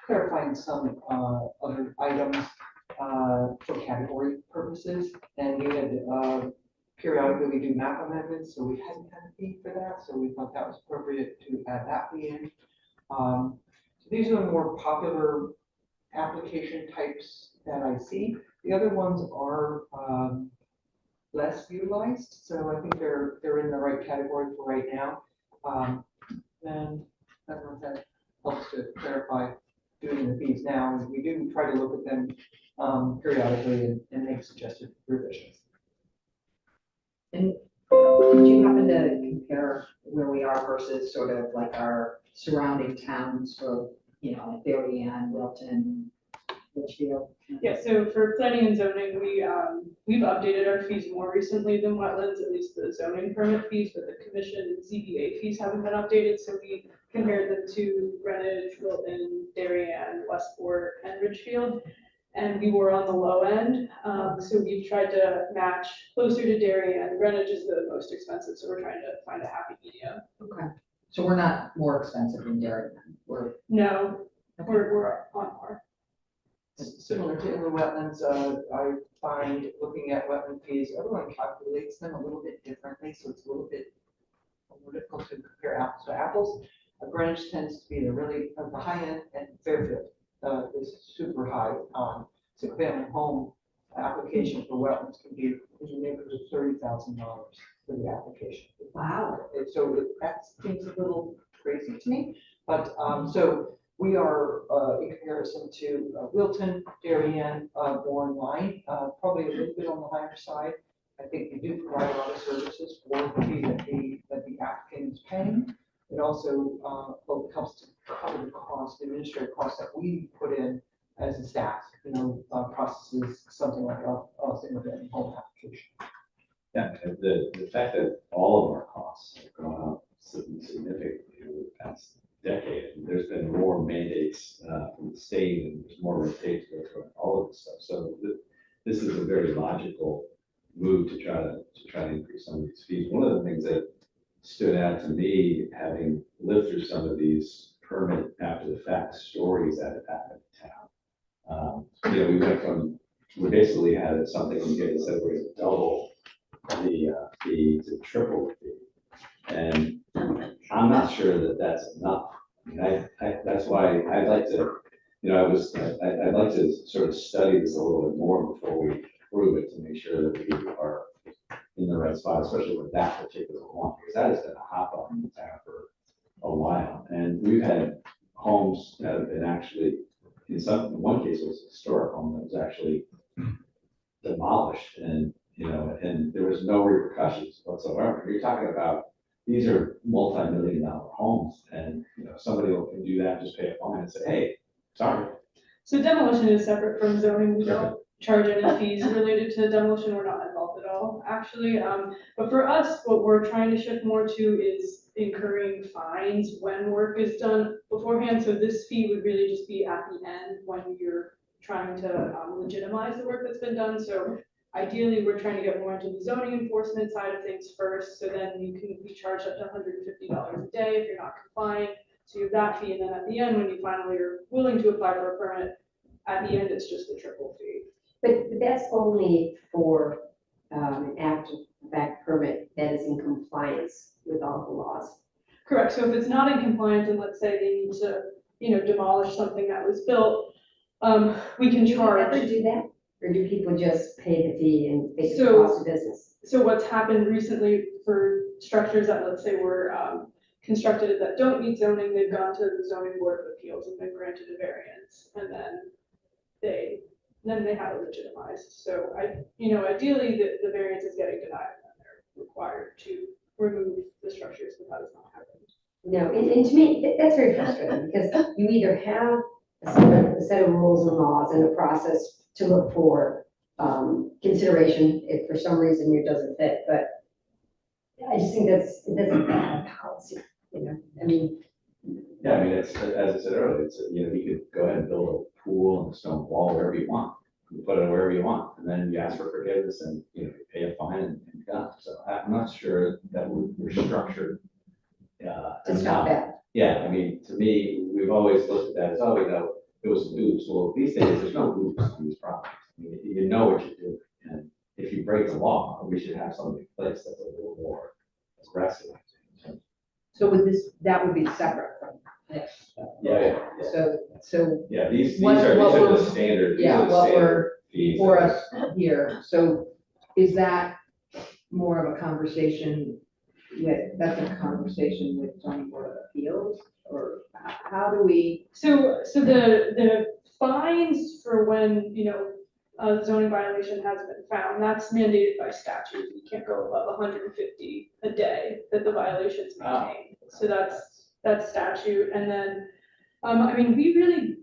clarifying some other items for category purposes. And we had periodically we do map amendments, so we hadn't had a fee for that. So we thought that was appropriate to add that fee in. So these are the more popular application types that I see. The other ones are less utilized, so I think they're in the right category for right now. And I don't know if that helps to clarify doing the fees now. We do try to look at them periodically and make suggested revisions. And did you happen to compare where we are versus sort of like our surrounding towns for, you know, like Darien, Wilton, Litchfield? Yeah, so for planning and zoning, we've updated our fees more recently than wetlands, at least the zoning permit fees, but the commission and ZBA fees haven't been updated. So we compared them to Greenwich, Wilton, Darien, Westport, and Ridgefield. And we were on the low end. So we've tried to match closer to Darien. Greenwich is the most expensive, so we're trying to find a happy medium. Okay. So we're not more expensive than Darien. We're on par. Similar to in the wetlands, I find looking at wetland fees, everyone calculates them a little bit differently, so it's a little bit more difficult to compare apples to apples. Greenwich tends to be the high end, and Fairfield is super high on single family home application for wetlands can be in the neighborhood of $30,000 for the application. wow. So that seems a little crazy to me, but so we are in comparison to Wilton, Darien, more in line, probably a little bit on the higher side. I think we do provide a lot of services for the fee that the applicant is paying. It also helps to cover the cost, the administrative costs that we put in as a staff, processes something like a single family home application. Yeah, and the fact that all of our costs have gone up significantly over the past decade. And there's been more mandates from the state, and there's more red tape to go through all of this stuff. So this is a very logical move to try to increase some of these fees. One of the things that stood out to me, having lived through some of these permit after the fact stories that have happened in town. We went from, we basically had something you get instead of double the fee to triple the fee. And I'm not sure that that's enough. I mean, that's why I'd like to, I'd like to sort of study this a little bit more before we approve it to make sure that we are in the right spot, especially with that particular one, because that has been a hot button in the town for a while. And we've had homes that have been actually, in one case it was a historic home that was actually demolished, and there was no repercussions whatsoever. You're talking about, these are multi-million-dollar homes, and somebody can do that, just pay a fine and say, hey, sorry. So demolition is separate from zoning. We don't charge any fees related to demolition. We're not involved at all, actually. But for us, what we're trying to shift more to is incurring fines when work is done beforehand. So this fee would really just be at the end when you're trying to legitimize the work that's been done. So ideally, we're trying to get more into the zoning enforcement side of things first, so then you can be charged up to $150 a day if you're not complying. So you have that fee, and then at the end, when you finally are willing to apply for a permit, at the end, it's just the triple fee. But that's only for an active back permit that is in compliance with all the laws. Correct. So if it's not in compliance, and let's say they need to, demolish something that was built, we can Do you charge. ever do that? Or do people just pay the fee and pay the So- cost of business? So what's happened recently for structures that, let's say, were constructed that don't meet zoning, they've gone to the zoning board of appeals and been granted a variance, and then they have it legitimized. So ideally, the variance is getting denied, and they're required to remove the structures, but that has not happened. No, and to me, that's very frustrating because you either have a set of rules and laws and a process to look for consideration if for some reason it doesn't fit, but I just think that's a bad policy, I mean. Yeah, I mean, it's, as I said earlier, it's, you could go ahead and build a pool and a stone wall wherever you want. You put it wherever you want, and then you ask for forgiveness and, you pay a fine and you're done. So I'm not sure that we're structured. To stop that. Yeah, I mean, to me, we've always looked at that as, oh, it was oops. Well, these days, there's no oops on these properties. I mean, you know what you're doing. And if you break the law, we should have something in place that's a little more aggressive. So that would be separate from this. Yeah. So, Yeah, these What are we're- the standard. these yeah, are the what standard we're fees for that- us here, so is that more of a conversation that's a conversation with zoning board of appeals? Or how do we? So the fines for when, a zoning violation has been found, that's mandated by statute. You can't go above 150 a day that the violation's maintained. So that's statute. And then, we really,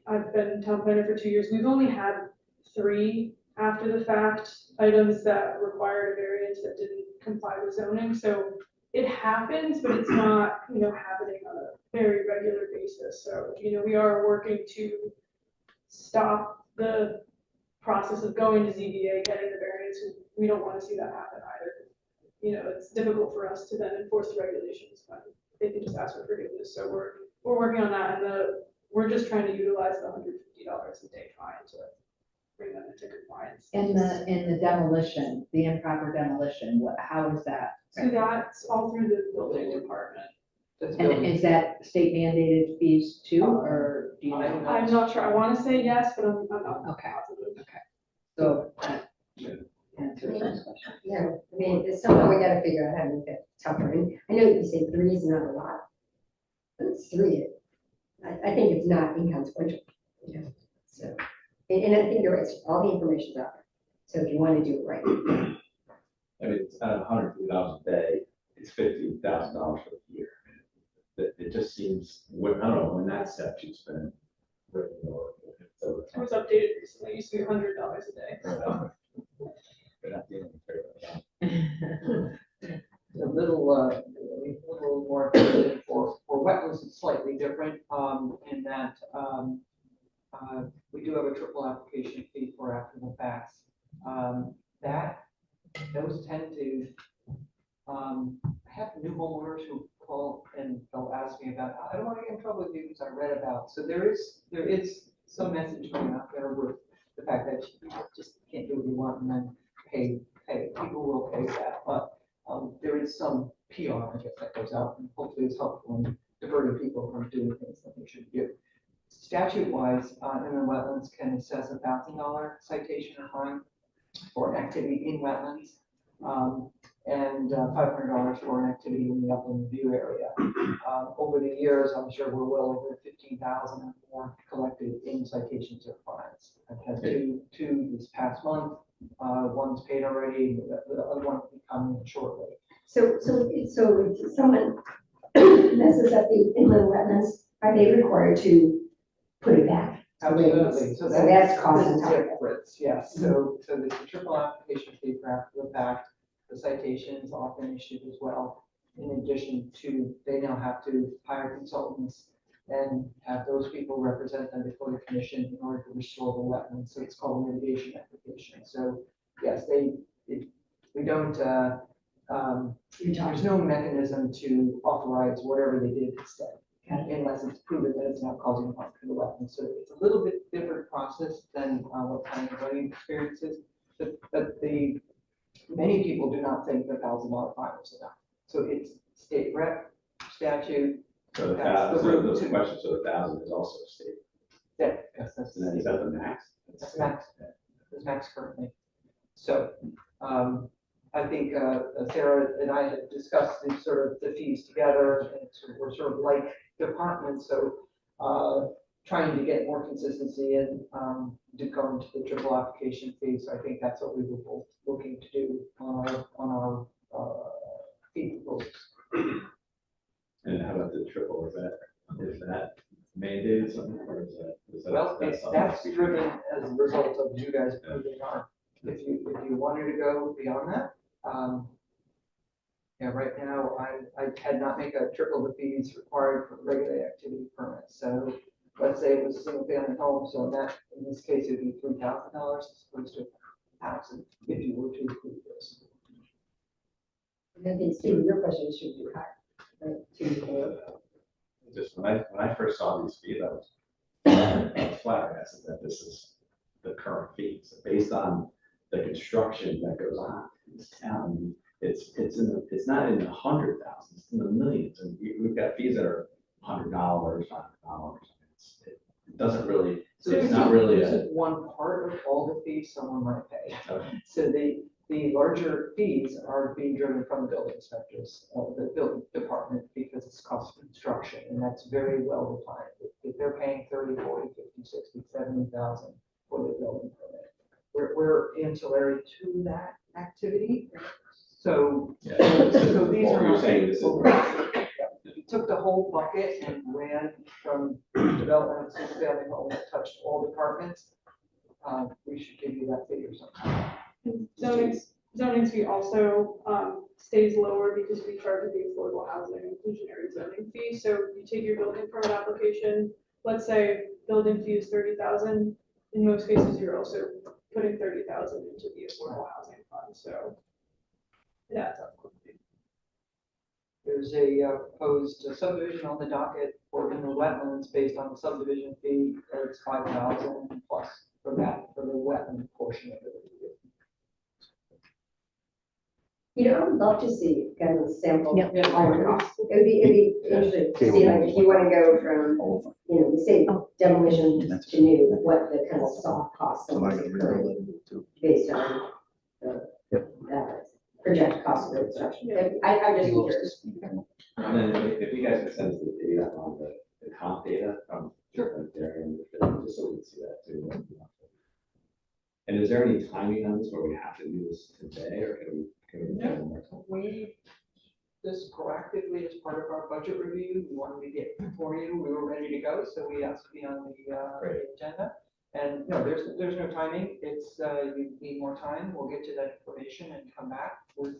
I've been town planner for 2 years. We've only had 3 after the fact items that required a variance that didn't comply with zoning. So it happens, but it's not, happening on a very regular basis. So, we are working to stop the process of going to ZBA, getting the variance. We don't want to see that happen either. It's difficult for us to then enforce the regulations when they can just ask for forgiveness. So we're working on that, and we're just trying to utilize the $150 a day fine to bring them into compliance. And the demolition, the improper demolition, how is that? So that's all through the building department. And is that state mandated fees too, or do you know? I'm not sure. I want to say yes, but I'm not Okay. positive. So that answers this question. Yeah, I mean, it's somehow we gotta figure out how to make it tougher. And I know you say 3 is not a lot, but it's 3. I think it's not inconsequential, so. And I think you're right, all the information's out there. So if you want to do it right. I mean, it's at $150 a day, it's $50,000 for the year. It just seems, I don't know when that statute's been written or if it's over It was updated recently. It used to be $100 a day. time. They're not dealing with it. A little more for wetlands, it's slightly different, in that, we do have a triple application fee for after the facts. Those tend to, I have new homeowners who call and they'll ask me about, I don't want to get in trouble with you because I read about, so there is some message going out there with the fact that you just can't do what you want and then pay, people will pay that, but there is some PR, I guess, that goes out, and hopefully it's helpful in diverting people from doing things that they should do. Statute-wise, inland wetlands can assess $1,000 citation or fine for an activity in wetlands, and $500 for an activity in the upland review area. Over the years, I'm sure we're well over 15,000 or more collected in citations or fines. I've had two this past month. One's paid already, the other one will be coming shortly. So if someone messes up the inland wetlands, are they required to put it back? Absolutely. So that's cost the on top of it. difference, yes. So there's a triple application fee for after the fact. The citation is often issued as well. in addition to, they now have to hire consultants and have those people represent them before the commission in order to restore the wetlands. So it's called a mitigation application. So yes, we don't, there's no mechanism to authorize whatever they did instead, unless it's proven that it's not causing harm to the wetlands. So it's a little bit different process than what planning and zoning experiences. But many people do not think the $1,000 fine is enough. So it's state rep statute. So the That's thousand, the route those to- questions, so the 1,000 is also state. Yeah, yes, that's. And then is that the max? That's max, that's max currently. So, I think, Sarah and I had discussed the sort of the fees together, and we're sort of like departments, so, trying to get more consistency and, to go into the triple application fee. So I think that's what we were both looking to do on our fee proposals. And how about the triple? Is that mandated something or is that? Well, that's something that's that's- driven as a result of you guys approving our, if you wanted to go beyond that. Yeah, right now, I had not make a triple the fees required for regular activity permits. So let's say it was a single family home, so in this case, it'd be $3,000 as opposed to $1,000 if you were to include this. I think, Steve, your question should be higher, right? Just when I first saw these fees, I was flabbergasted that this is the current fee. So based on the construction that goes on in this town, it's not in the 100,000s, it's in the millions. And we've got fees that are $100, $500. It doesn't really, so it's not really This a. is one part of all the fees someone might pay. Okay. So the larger fees are being driven from the building inspectors, the building department, because it's cost of construction, and that's very well defined. If they're paying 30, 40, 50, 60, 70,000 for the building permit, we're ancillary to that activity. So, Yeah. so these What are you're not. saying, this is. If you took the whole bucket and ran from development of single family home that touched all departments, we should give you that figure sometime. Zoning fee also stays lower because we charge the affordable housing inclusionary zoning fee. So you take your building permit application, let's say building fee is 30,000. In most cases, you're also putting 30,000 into the affordable housing fund. So it adds up quickly. There's a proposed subdivision on the docket for in the wetlands based on the subdivision fee, it's 5,000 plus for that, for the wetland portion of it. I would love to see kind of a sample. Yep. all the costs. It'd be interesting to see, like, if you want to go from, we say demolition to new, what the kind of soft costs are based on the projected cost of construction. I'm just curious. And then if you guys can send us the data on the comp data from different areas, just so we can see that too. And is there any timing on this where we have to do this today or can we? get more time? We, this proactively as part of our budget review, we wanted to get before you, we were ready to go, so we asked to be on the agenda. And no, there's no timing, it's, you need more time, we'll get to that information and come back with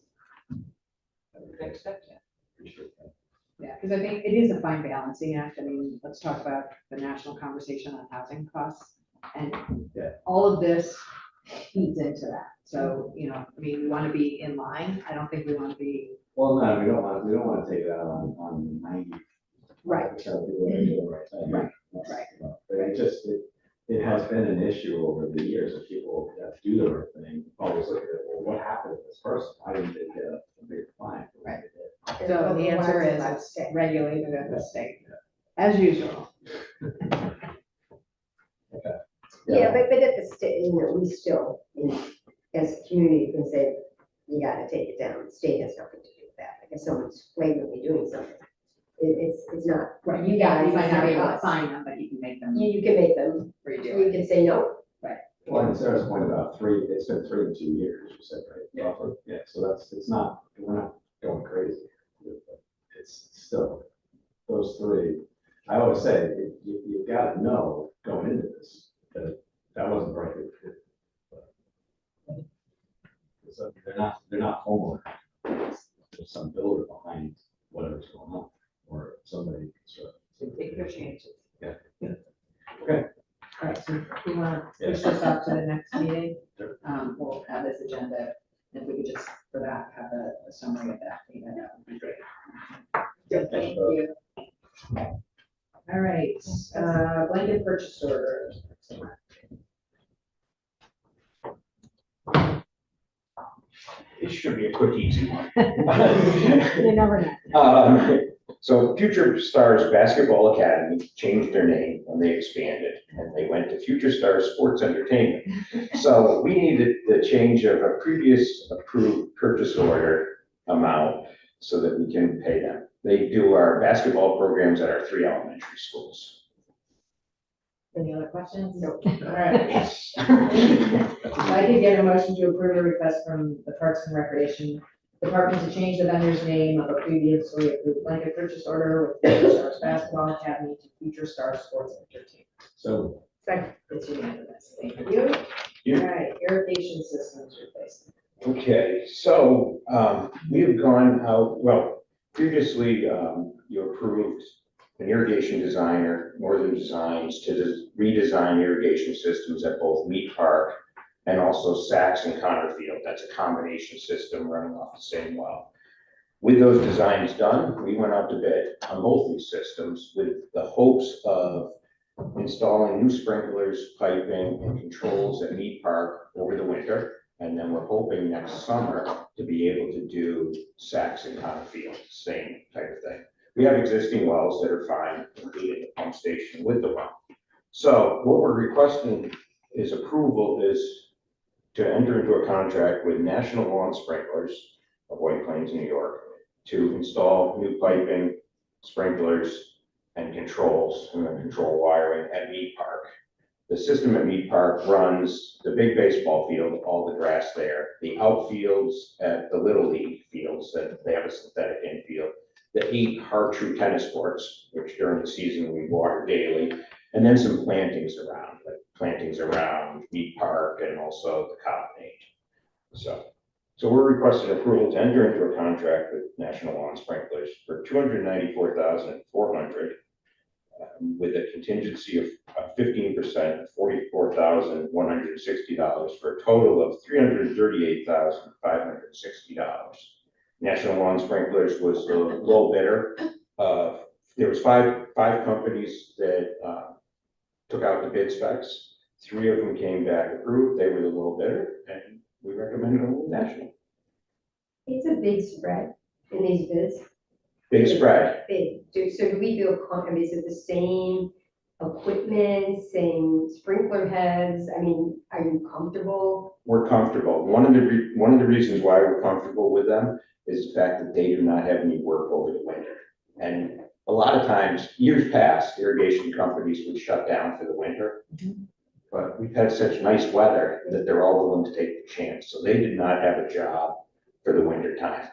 the next steps. Appreciate that. Yeah, because I think it is a fine balancing act. I mean, let's talk about the national conversation on housing costs. And Yeah. all of this feeds into that. So, we want to be in line. I don't think we want to be. Well, no, we don't want to take that on 90. Right. So people are doing the right thing. Right, That's- right. But it has been an issue over the years of people that do the right thing, always look at, well, what happened to this person? Why didn't they get a big fine? for what they did? So the answer is it's regulated at the state, as usual. Yeah, but at the state, we still, as a community, can say, you gotta take it down. The state has nothing to do with that. Like if someone's flagrantly doing something, it's not. Right, You you guys, might it's not be not able to us. find them, but you can make them You can make them, redo you it. can say no. Well, and Sarah's point about it's been 3 to 2 years, you said, right? Yeah. Roughly. Yeah, so we're not going crazy. It's still, those 3, I always say, you've got to know going into this, that wasn't right. So they're not homeowners. There's some builder behind whatever's going on, or somebody. So, Take your chances. yeah. All right, so if we want to push this up to the next meeting, we'll have this agenda. If we could just, for that, have a summary of that, that would be great. So thank you. All right, blanket purchase orders. It should be a quick, easy one. You never know. So Future Stars Basketball Academy changed their name when they expanded, and they went to Future Stars Sports Entertainment. So we needed the change of a previous approved purchase order amount so that we can pay them. They do our basketball programs at our 3 elementary schools. Any other questions? No. All right. I could get a motion to approve a request from the Parks and Recreation Department to change the vendor's name of a previously approved blanket purchase order with Future Stars Basketball Academy to Future Stars Sports Entertainment. So Second, it's unanimous. Thank you. All right, irrigation systems replacement. okay, so we have gone out, well, previously you approved an irrigation designer, Northern Designs, to redesign irrigation systems at both Mead Park and also Saks and Connerfield. That's a combination system running off the same well. With those designs done, we went out to bid on both these systems with the hopes of installing new sprinklers, piping, and controls at Mead Park over the winter. And then we're hoping next summer to be able to do Saks and Connerfield, same type of thing. We have existing wells that are fine, including the pump station with the well. So what we're requesting is approval is to enter into a contract with National Lawn Sprinklers of White Plains, New York, to install new piping, sprinklers, and controls, and then control wiring at Mead Park. The system at Mead Park runs the big baseball field, all the grass there, the outfields at the Little League fields that they have a synthetic infield, the 8 Hartrue tennis courts, which during the season we water daily, and then some plantings around, like plantings around Mead Park and also the colonnade. So we're requesting approval to enter into a contract with National Lawn Sprinklers for $294,400 with a contingency of 15%, $44,160 for a total of $338,560. National Lawn Sprinklers was the low bidder. There was five companies that took out the bid specs. 3 of them came back approved. They were the low bidder, and we recommended them with National. It's a big spread in these bids. Big spread. Big. So do we feel comfortable? Is it the same equipment, same sprinkler heads? I mean, are you comfortable? We're comfortable. One of the reasons why we're comfortable with them is the fact that they do not have any work over the winter. And a lot of times, years past, irrigation companies would shut down for the winter. But we've had such nice weather that they're all willing to take the chance. So they did not have a job for the winter time.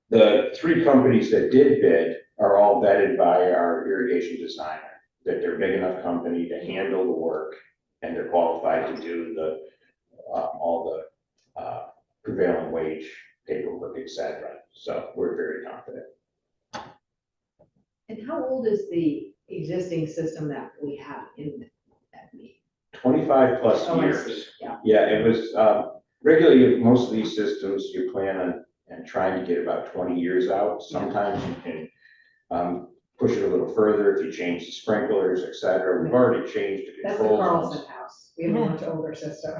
The 3 companies that did bid are all vetted by our irrigation designer, that they're a big enough company to handle the work and they're qualified to do the all the prevailing wage paperwork, et cetera. So we're very confident. And how old is the existing system that we have in that meet? 25 plus Oh, I years. see. Yeah. Yeah, it was regularly, most of these systems you plan on and trying to get about 20 years out. Sometimes you can push it a little further if you change the sprinklers, et cetera. We've already changed the That's the controls. Carlson house. We have a much older system.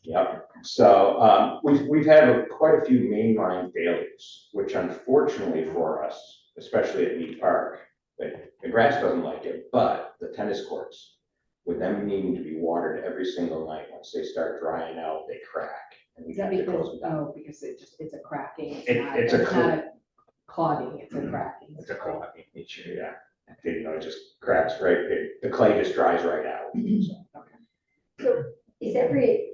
Yep. So we've had quite a few mainline failures, which unfortunately for us, especially at Mead Park, the grass doesn't like it, but the tennis courts, with them needing to be watered every single night, once they start drying out, they crack. And we Is that have to because, close them down. oh, because it's a cracking? It's It's not a clogging, it's a cracking. It's a clogging issue, yeah. You know, it just cracks right, the clay just dries right out. So. So is every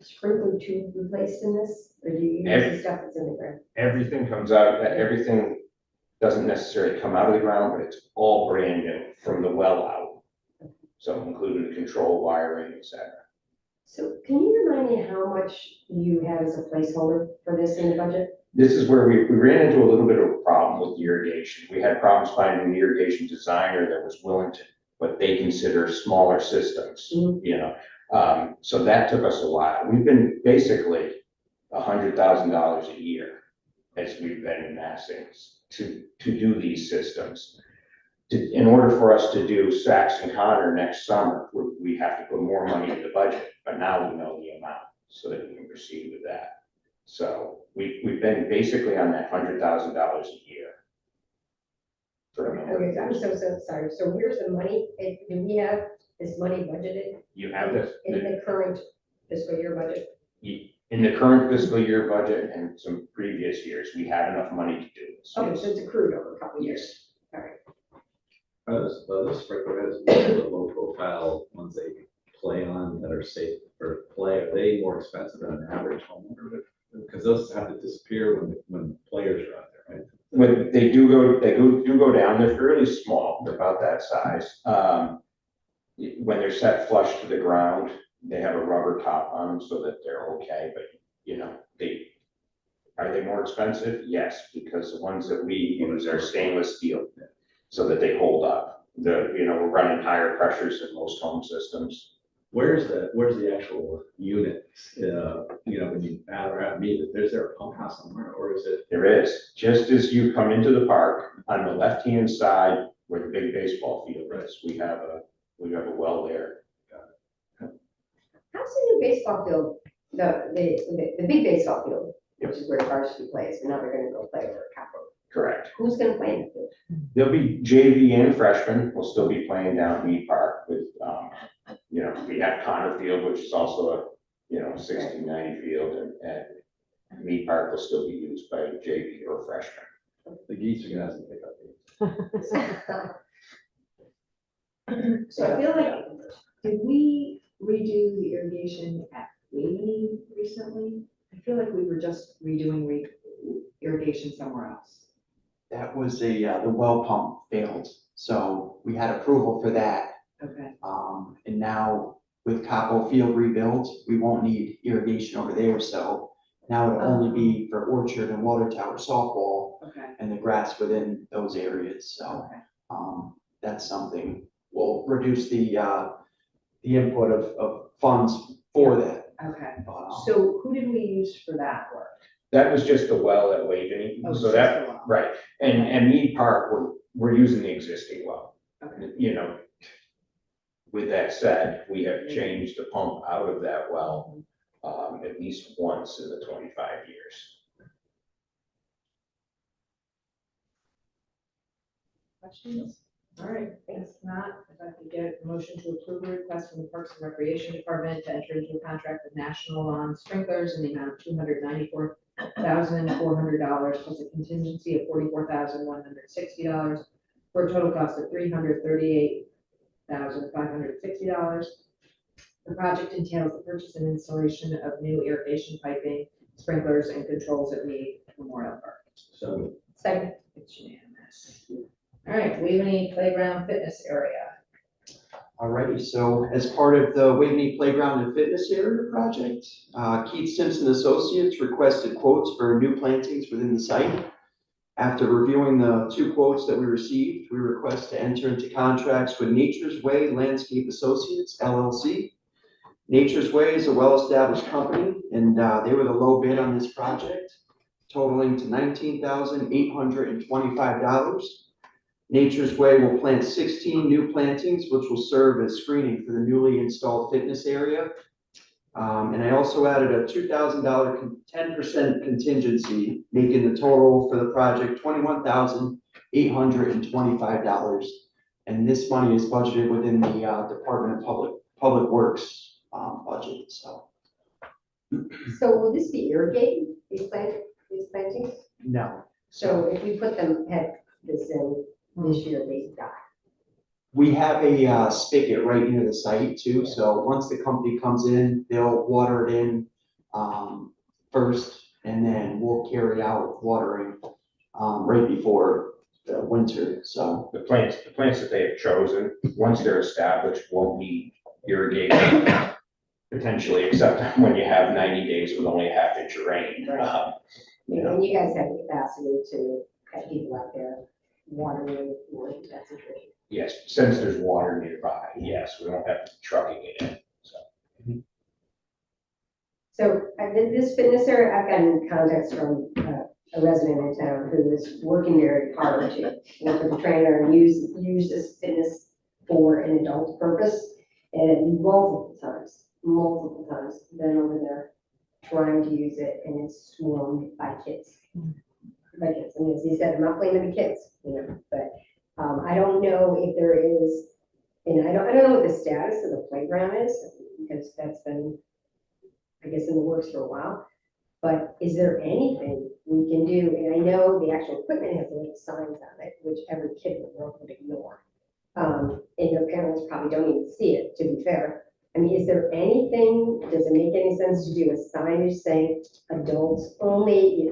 sprinkler tube replaced in this? Or do you use the stuff that's in the ground? Everything comes out, everything doesn't necessarily come out of the ground, but it's all brand new from the well out. So including the control wiring, et cetera. So can you remind me how much you have as a placeholder for this in the budget? this is where we ran into a little bit of a problem with the irrigation. We had problems finding an irrigation designer that was willing to, what they consider smaller systems, you know? So that took us a while. We've been basically $100,000 a year as we've been amassing to do these systems. In order for us to do Saxon Connor next summer, we have to put more money in the budget, but now we know the amount so that we can proceed with that. So we've been basically on that $100,000 a year. For a number of Okay, I'm years. so sorry. So where's the money? Do we have this money budgeted You have this, in the current fiscal year budget? in the current fiscal year budget and some previous years, we had enough money to do this. Okay, so it's accrued over a couple of years. All right. Those sprinkler heads, the low profile ones they play on that are safe for play, are they more expensive than an average homeowner? Because those have to disappear when players are out there, right? When they do go down, they're fairly small, they're about that size. When they're set flush to the ground, they have a rubber top on them so that they're okay, but you know, are they more expensive? Yes, because the ones that we use are stainless steel, so that they hold up. We're running higher pressures than most home systems. Where's the actual unit? When you add me, is there a pump house somewhere, or is it? There is, just as you come into the park, on the left-hand side where the big baseball field is, we have a well there. How's the new baseball field, the big baseball field, which is where varsity plays, but now they're gonna go play over at Capital. Correct. Who's gonna play in the field? There'll be JV and freshmen will still be playing down at Mead Park with, we have Connor Field, which is also a, 1690 field, and Mead Park will still be used by JV or freshmen. The geese are gonna have to pick up. So I feel like, did we redo the irrigation at Waveney recently? I feel like we were just redoing irrigation somewhere else. That was the well pump failed, so we had approval for that. Okay. And now with Capo Field rebuilt, we won't need irrigation over there, so now it'll only be for Orchard and Water Tower softball. Okay. And the grass within those areas, so, that's something, will reduce the input of funds for that. Okay, so who did we use for that work? That was just the well at Waveney, Oh, so just that, the well. right, and Mead Park, we're using the existing well. Okay. With that said, we have changed the pump out of that well, at least once in the 25 years. Questions? All right, if not, if I could get a motion to approve a request from the Parks and Recreation Department to enter into a contract with National Lawn Sprinklers in the amount of $294,400 plus a contingency of $44,160 for a total cost of $338,560. The project entails the purchase and installation of new irrigation piping, sprinklers, and controls at Mead Memorial Park. So. Second, it's unanimous. All right, Waveney Playground Fitness Area. Alrighty, so as part of the Waveney Playground and Fitness Area project, Keith Simpson Associates requested quotes for new plantings within the site. After reviewing the 2 quotes that we received, we request to enter into contracts with Nature's Way Landscape Associates, LLC. Nature's Way is a well-established company, and they were the low bid on this project, totaling to $19,825. Nature's Way will plant 16 new plantings, which will serve as screening for the newly installed fitness area. And I also added a $2,000 10% contingency, making the total for the project $21,825. And this money is budgeted within the Department of Public Works budget. So will this be irrigated, these plantings? no. So if we had this in this year, they die. We have a spigot right near the site too, so once the company comes in, they'll water it in first, and then we'll carry out watering right before the winter, so. The plants that they have chosen, once they're established, won't need irrigation, potentially, except when you have 90 days with only a half inch of rain. And you guys have the capacity to have people out there watering more, that's a great. Yes, since there's water nearby, yes, we don't have to be trucking it in, so. So this fitness area, I've gotten contacts from a resident in town who is working very hard to work with a trainer and use this fitness for an adult purpose. And multiple times been over there trying to use it, and it's swarmed by kids. By kids, and as he said, I'm not blaming the kids, but I don't know if there is, and I don't know what the status of the playground is, because that's been, I guess, in the works for a while. But is there anything we can do? And I know the actual equipment has little signs on it, which every kid in the world would ignore. And their parents probably don't even see it, to be fair. I mean, is there anything, does it make any sense to do a signage saying adults only?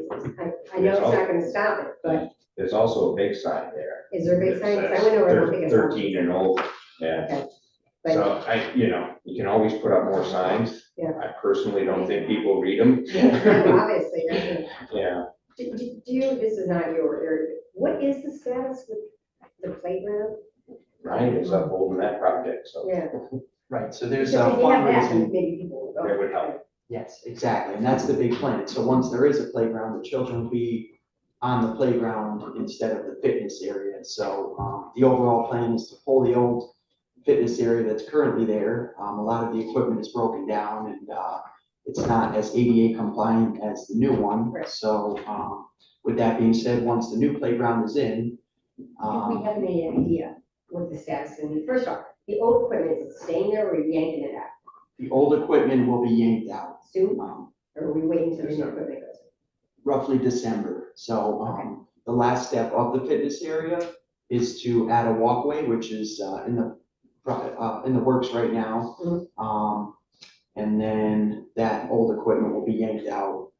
I know it's not gonna stop it, but There's also a big sign there. is there a big that sign? 'Cause I says went over, I don't think it's on. 13 and older, yeah. Okay. But, So you can always put up more signs. Yeah. I personally don't think people read them. obviously, Yeah, do you, this is not your area, what is the status with the playground? Ryan is up holding that project, so Yeah. Right, so there's a Because if you have that, fundraising. maybe people will go. that would help. Yes, exactly, and that's the big plan. So once there is a playground, the children will be on the playground instead of the fitness area. So the overall plan is to pull the old fitness area that's currently there. A lot of the equipment is broken down and it's not as ADA compliant as the new one. Right. So with that being said, once the new playground is in, Do we have any idea what the status is? I mean, first off, the old equipment, is it staying there or are you yanking it out the old equipment will be yanked out soon? um, Or are we waiting till the new equipment goes? roughly December. So the last step of the fitness area is to add a walkway, which is in the works right now. And then that old equipment will be yanked out.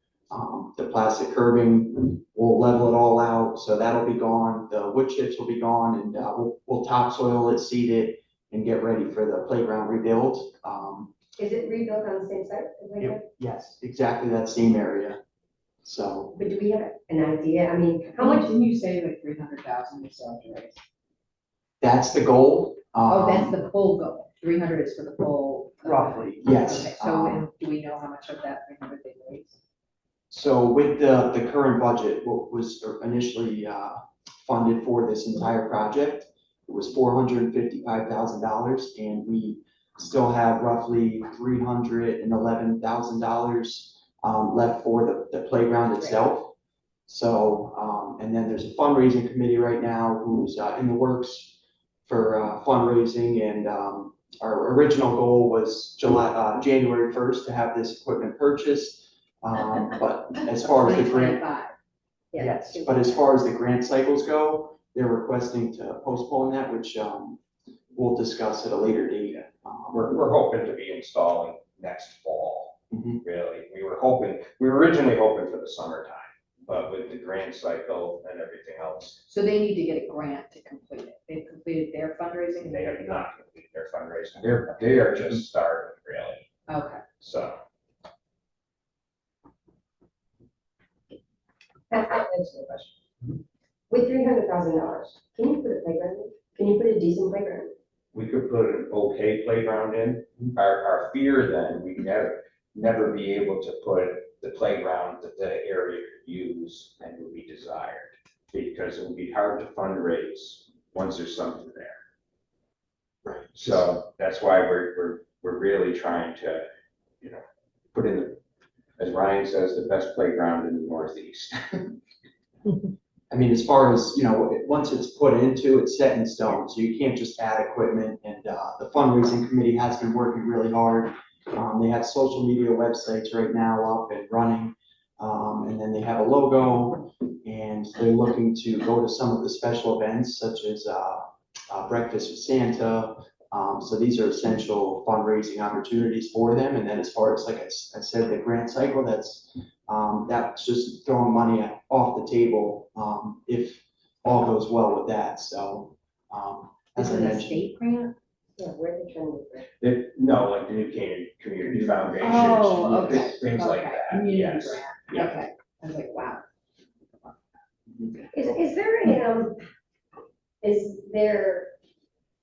The plastic curbing, we'll level it all out, so that'll be gone. The wood chips will be gone, and we'll topsoil it, seed it, and get ready for the playground rebuild. Is it rebuilt on the same site? the playground? Yes, exactly that same area. So But do we have an idea? I mean, how much? Didn't you say like 300,000 we still have to raise? that's the goal. Oh, that's the full goal. 300 is for the full. Roughly, yes. Okay, so and do we know how much of that 300 they raised? So with the current budget, what was initially funded for this entire project, it was $455,000, and we still have roughly $311,000 left for the playground itself. So, and then there's a fundraising committee right now who's in the works for fundraising, and our original goal was January 1st to have this equipment purchased. But as far as the grant, 2025. Yeah. yes, but as far as the grant cycles go, they're requesting to postpone that, which we'll discuss at a later date. We're hoping to be installing next fall, Mhm. really. We were originally hoping for the summertime, but with the grant cycle and everything else, So they need to get a grant to complete it. They've completed their fundraising. they have not completed their fundraising. They are just starting, really, Okay. so. Answer the question. With $300,000, can you put a playground in? Can you put a decent playground? We could put an okay playground in. Our fear then, we'd never be able to put the playground that the area could use and would be desired. Because it would be hard to fundraise once there's something there. Right. So that's why we're really trying to, put in as Ryan says, the best playground in the Northeast. I mean, as far as, once it's put into, it's set in stone, so you can't just add equipment, and the fundraising committee has been working really hard. They have social media websites right now up and running, and then they have a logo, and they're looking to go to some of the special events such as Breakfast with Santa. So these are essential fundraising opportunities for them. And then as far as, like I said, the grant cycle, that's just throwing money off the table if all goes well with that. So as I Is it a mentioned. state grant? Yeah, where they trying to get No, like the New Canaan Community Foundation. Oh, okay. Things like Okay. that, Community yes. grant. Yeah. Okay. I was like, wow. Is there is there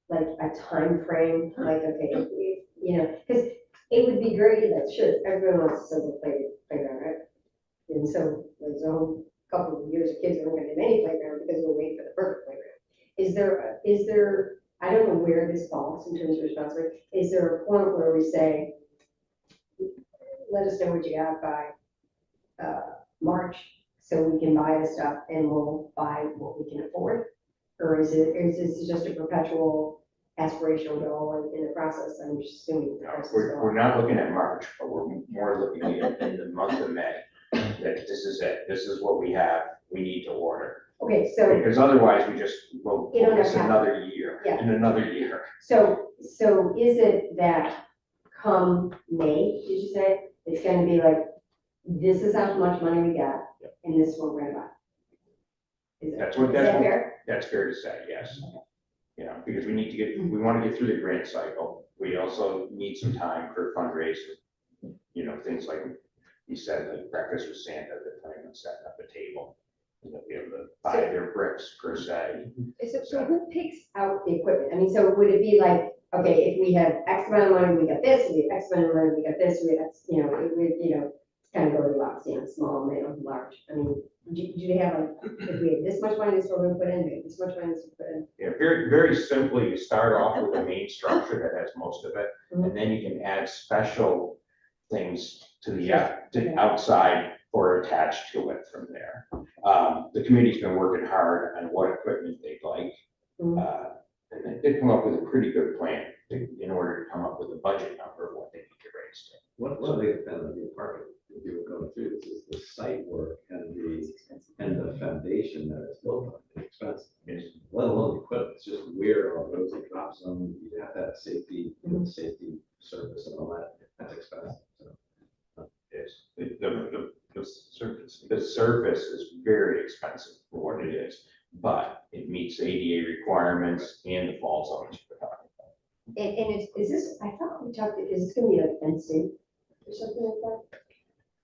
like a time frame? Like, okay, you know, because it would be great, that sure, everyone wants to simple playground, right? And so there's a couple of years of kids aren't gonna have any playground because we're waiting for the perfect playground. Is there, I don't know where this falls in terms of responsibility. Is there a point where we say, let us know what you got by March, so we can buy the stuff and we'll buy what we can afford? Or is this just a perpetual aspirational goal in the process? I'm just assuming. the process We're not looking at March, but we're more looking at in the month of May, that this is it, this is what we have, we need to order. Okay, so. Because otherwise we just, we'll It'll miss never another year, Yeah. and another year. So is it that come May, did you say, it's gonna be like, this is how much money we got, and this is what we're gonna buy? Is that fair? That's fair to say, yes. You know, because we need to get, we want to get through the grant cycle. We also need some time for fundraising. You know, things like you said, like breakfast with Santa, they're planning on setting up a table. You know, be able to buy their bricks per se. So who picks out the equipment? I mean, so would it be like, okay, if we have X amount of money, we got this, we have X amount of money, we got this, we have X, you know, it would, you know, kind of Goldilocks, you know, small, middle, large. I mean, do they have like, if we have this much money, this is what we're gonna put in, we have this much money, this is what we're gonna put in? Yeah, very, very simply, you start off with the main structure that has most of it, and then you can add special things to the outside or attached to it from there. The committee's been working hard on what equipment they'd like. And they come up with a pretty good plan in order to come up with a budget number of what they need to raise. One of the things of the apartment, if you were going through this, is the site work and the foundation that it's built on, it's expensive. Let alone the equipment, it's just where all roads and drops them, you have to have safety, safety service and all that, that's expensive, so. Yes, the surface is very expensive for what it is, but it meets ADA requirements and the fall zones we're talking about. And is this, I thought we talked, is this gonna be like fenced in or something like that?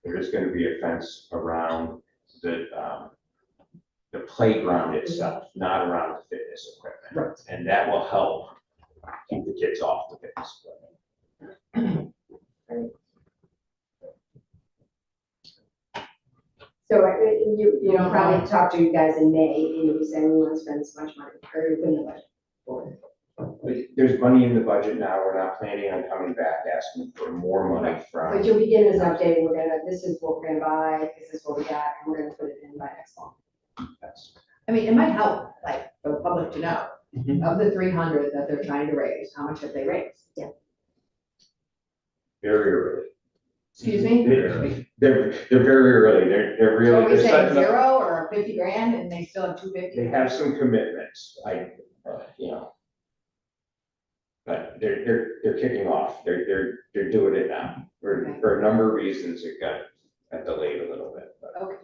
There is going to be a fence around the playground itself, not around the fitness equipment. Right. And that will help keep the kids off the fitness equipment. So you know, probably talk to you guys in May, and you say we want to spend so much money, or you put in the budget for it. But there's money in the budget now. We're not planning on coming back asking for more money from. But you'll be giving us an update, this is what we're gonna buy, this is what we got, and we're gonna put it in by next month. Yes. I mean, it might help, like, for the public to know, of the 300 that they're trying to raise, how much have they raised? Yeah. Very early. Excuse me? They're very early. They're really. So are we they're saying setting up- 0 or 50 grand and they still have 250? They have some commitments, you know. But they're kicking off, they're doing it now, for a number of reasons, it got delayed a little bit, but. Okay.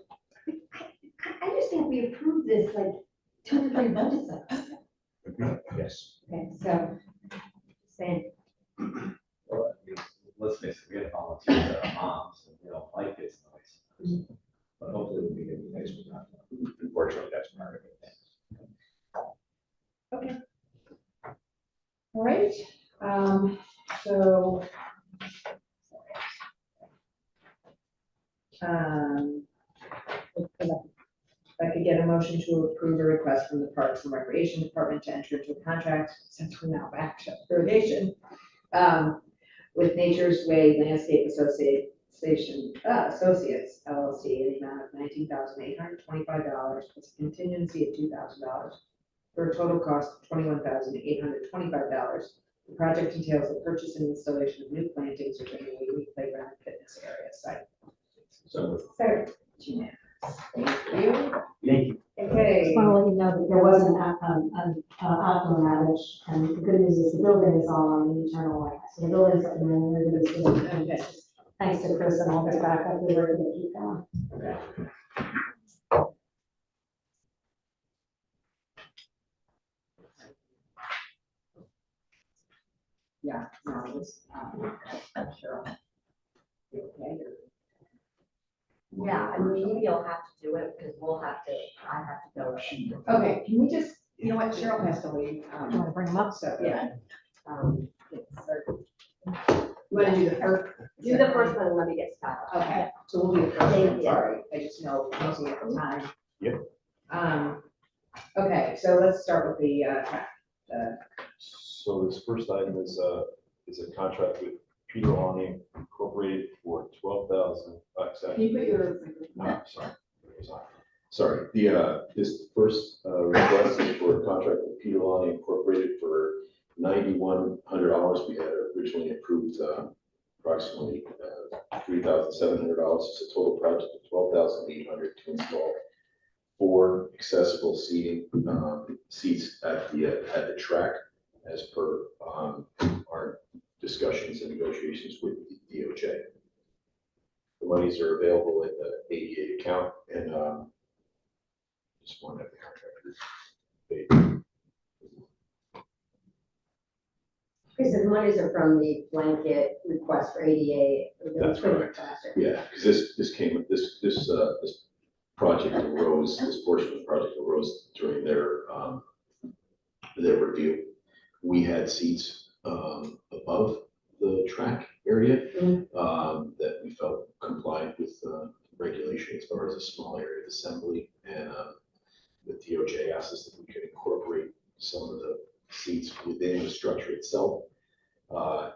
I just think we approved this like 2 or 3 budgets ago. Yes. Okay, so, saying, Well, I mean, let's face it, we have volunteers that are moms, and they don't like this noise. But hopefully we can be nice with that. Unfortunately, that's part of it. Okay. All right, so. If I could get a motion to approve a request from the Parks and Recreation Department to enter into a contract, since we're now back to irrigation, with Nature's Way Landscape Associates LLC in the amount of $19,825 plus a contingency of $2,000 for a total cost of $21,825. The project entails the purchase and installation of new plantings within the Wheatley Playground and Fitness Area site. So. Third, unanimous. Thank you. Thank you. Okay. Just want to let you know that there was an outdoor outage, and the good news is the building is all on the internal way. So the building's up and running, everybody's doing it. Okay. Thanks to Chris and all this backup, we were able to keep going. Okay. Yeah, no, it was, sure. You okay? Yeah, I mean, maybe you'll have to do it because I have to go. Okay, can we just, you know what, Cheryl has to leave. Do you want to bring them up? So, Yeah. You want to do the first? Do the first one and let me get started. Okay, so we'll do the first Thank one, you. sorry, I just know, losing it for time. Yep. Okay, so let's start with the, So this first item is a contract with Peter Lonnie Incorporated for 12,000. can you put your? Sorry. Sorry, this first request is for a contract with Peter Lonnie Incorporated for $9,100. We had originally approved approximately $3,700. It's a total project of $12,800 to install 4 accessible seats at the track as per our discussions and negotiations with the DOJ. The monies are available in the ADA account and just want to have the contractor paid. Because the monies are from the blanket request for ADA. That's correct. Yeah, because this project arose, this portion of the project arose during their review. We had seats above the track area that we felt complied with regulation as far as a small area of assembly, and the DOJ asked us if we could incorporate some of the seats within the structure itself.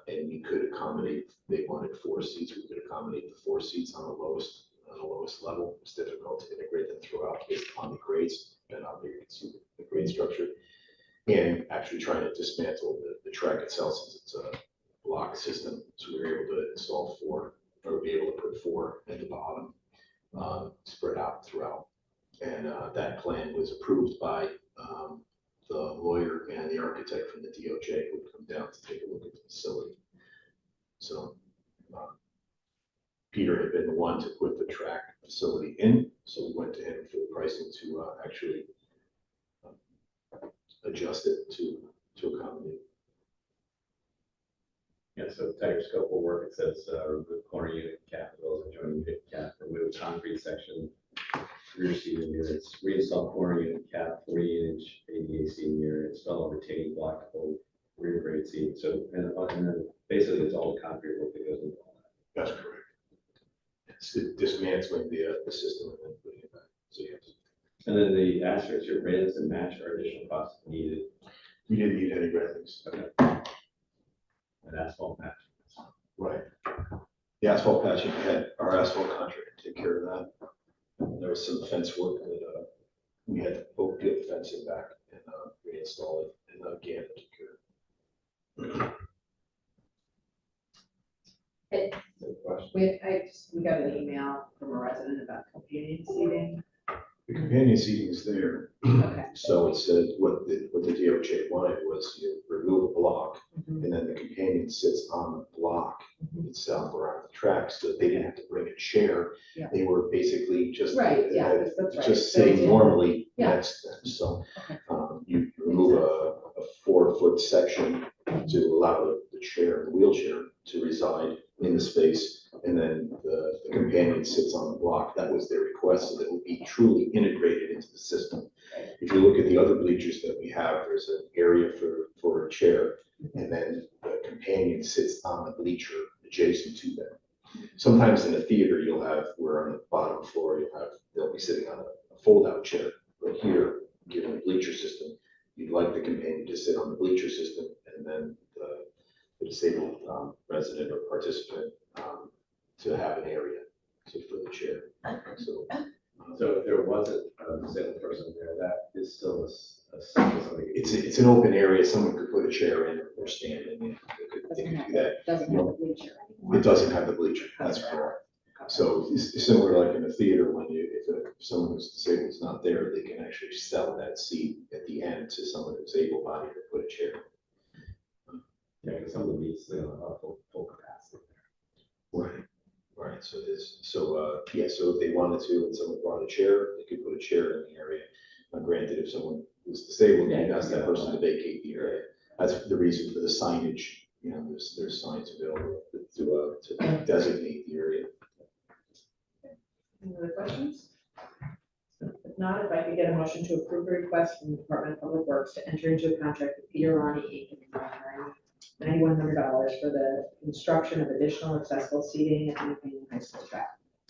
And we could accommodate, they wanted 4 seats, we could accommodate the 4 seats on the lowest level. It's difficult to integrate them throughout based upon the grades and how you can see the grade structure. And actually trying to dismantle the track itself since it's a block system. So we were able to install 4, or be able to put 4 at the bottom, spread out throughout. And that plan was approved by the lawyer and the architect from the DOJ who would come down to take a look at the facility. So Peter had been the one to put the track facility in, so we went to him for the pricing to actually adjust it to accommodate. Yeah, so tighter scope of work, it says remove corner unit cap, as well as adjoining unit cap, remove concrete section, rear seating units, reinstall corner unit cap, 40-inch ADA seating area, install a retaining block to hold rear grade seating. So, and then basically it's all the concrete work that goes into all that. That's correct. It's dismantling the system and then putting it back. So yes. And then the asterisks, your railings and match are additional costs needed. We didn't need any railings. Okay. An asphalt patch. Right. The asphalt patching, we had our asphalt contractor take care of that. There was some fence work that we had to both get the fencing back and reinstall it, and again took care of it. We got an email from a resident about companion seating. The companion seating is there. Okay. So it said what the DOJ wanted was you remove a block and then the companion sits on the block itself around the track so that they didn't have to bring a chair. Yeah. They were basically just, Right, yeah, that's right. just sitting normally Yeah. next to them. So you remove a 4-foot section to allow the chair, the wheelchair to reside in the space, and then the companion sits on the block. That was their request, so that it would be truly integrated into the system. If you look at the other bleachers that we have, there's an area for a chair, and then the companion sits on the bleacher adjacent to them. Sometimes in a theater, you'll have, where on the bottom floor, they'll be sitting on a fold-out chair. But here, given the bleacher system, you'd like the companion to sit on the bleacher system, and then the disabled resident or participant to have an area for the chair. So if there wasn't a disabled person there, that is still something. It's an open area. Someone could put a chair in or stand in. They could do that. Doesn't have the bleacher. It doesn't have the bleacher. That's correct. So it's similar like in the theater when if someone who's disabled is not there, they can actually sell that seat at the end to someone who's able-bodied to put a chair. Yeah, because some of the meets, they don't have full capacity there. Right. Right. So so if they wanted to and someone brought a chair, they could put a chair in the area. Granted, if someone was disabled, you'd ask that person to vacate the area. That's the reason for the signage. You know, there's signs available to designate the area. questions? If not, if I could get a motion to approve the request from the Department of Public Works to enter into a contract with Peter Ronnie Inc. in the amount of $9,100 for the construction of additional accessible seating at the New Canaan High School track.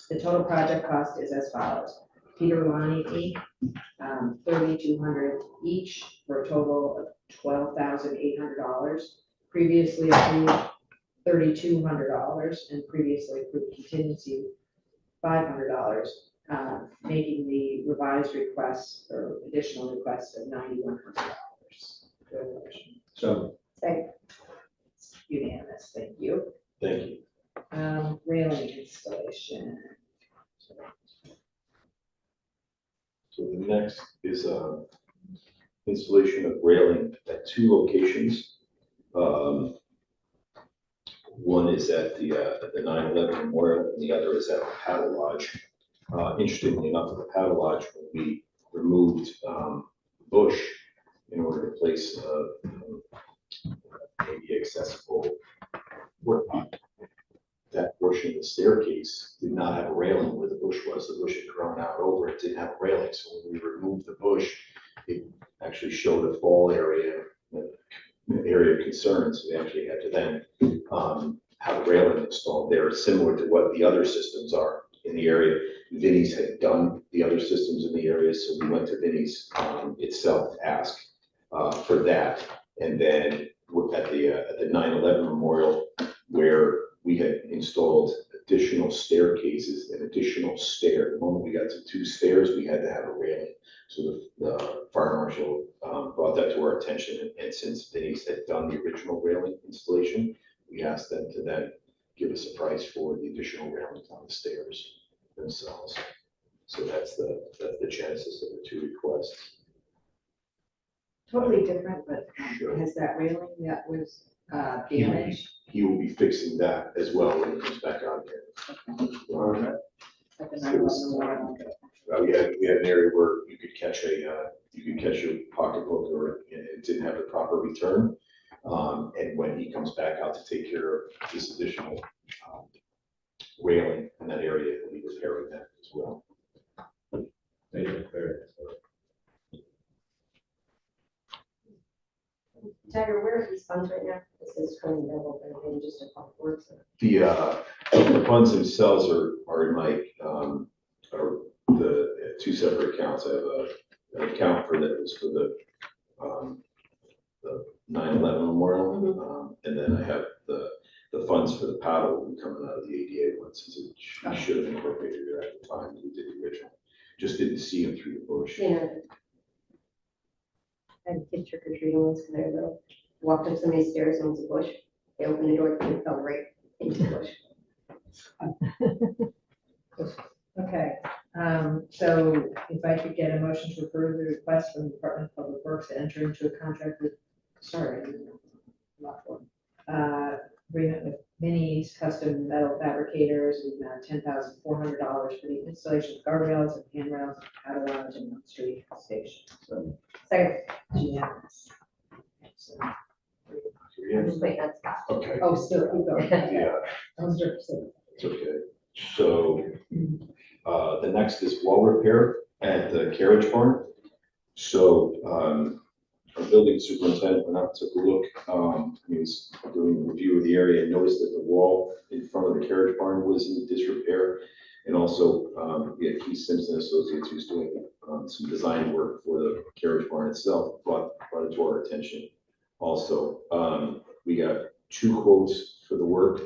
The total project cost is as follows. Peter Ronnie Inc., $3,200 each for a total of $12,800. Previously approved $3,200 and previously approved contingency $500, making the revised request or additional request of $9,100. So, Second. Unanimous, thank you. thank you. Railing installation. So the next is installation of railing at 2 locations. One is at the 9/11 Memorial, and the other is at the Paddle Lodge. Interestingly enough, at the Paddle Lodge, we removed bush in order to place maybe accessible work. That portion of the staircase did not have a railing where the bush was. The bush had grown out over it, didn't have a railing. So when we removed the bush, it actually showed a fall area, an area of concern. So we actually had to then have a railing installed there, similar to what the other systems are in the area. Vinnie's had done the other systems in the area, so we went to Vinnie's itself to ask for that. And then at the 9/11 Memorial, where we had installed additional staircases and additional stair. The moment we got to 2 stairs, we had to have a railing. So the fire marshal brought that to our attention. And since Vinnie's had done the original railing installation, we asked them to then give us a price for the additional railings on the stairs themselves. So that's the genesis of the 2 requests. Totally different, but Sure. has that railing that was damaged? He will be fixing that as well when he comes back out here. At the 9/11 Memorial. We had an area where you could catch your pocketbook, or it didn't have the proper return. And when he comes back out to take care of this additional railing in that area, he'll be repairing that as well. Tiger, where are these funds right now? This is currently available, but maybe just a public works. The funds themselves are in my are the 2 separate accounts. I have an account for that was for the 9/11 Memorial, and then I have the funds for the paddle will be coming out of the ADA one, since we should have incorporated it at the time we did the original. Just didn't see him through the bush. Yeah. I had kids trick or treating once because I was walked up somebody's stairs and it was a bush. They opened the door and fell right into the bush. Okay, so if I could get a motion to approve the request from the Department of Public Works to enter into a contract with, agreement with Minnie's Custom Metal Fabricators, with $10,400 for the installation of guardrails and handrails at Paddle Lodge and North Street Station. So, Second. unanimous. So, I'm just waiting on Scott. Okay. oh, still, keep going. Yeah, I was just saying. it's okay. So the next is wall repair at the carriage barn. So our building superintendent went out, took a look. He was doing a review of the area and noticed that the wall in front of the carriage barn was in disrepair. And also, we had Keith Simpson Associates, who's doing some design work for the carriage barn itself, brought it to our attention. Also, we got 2 quotes for the work.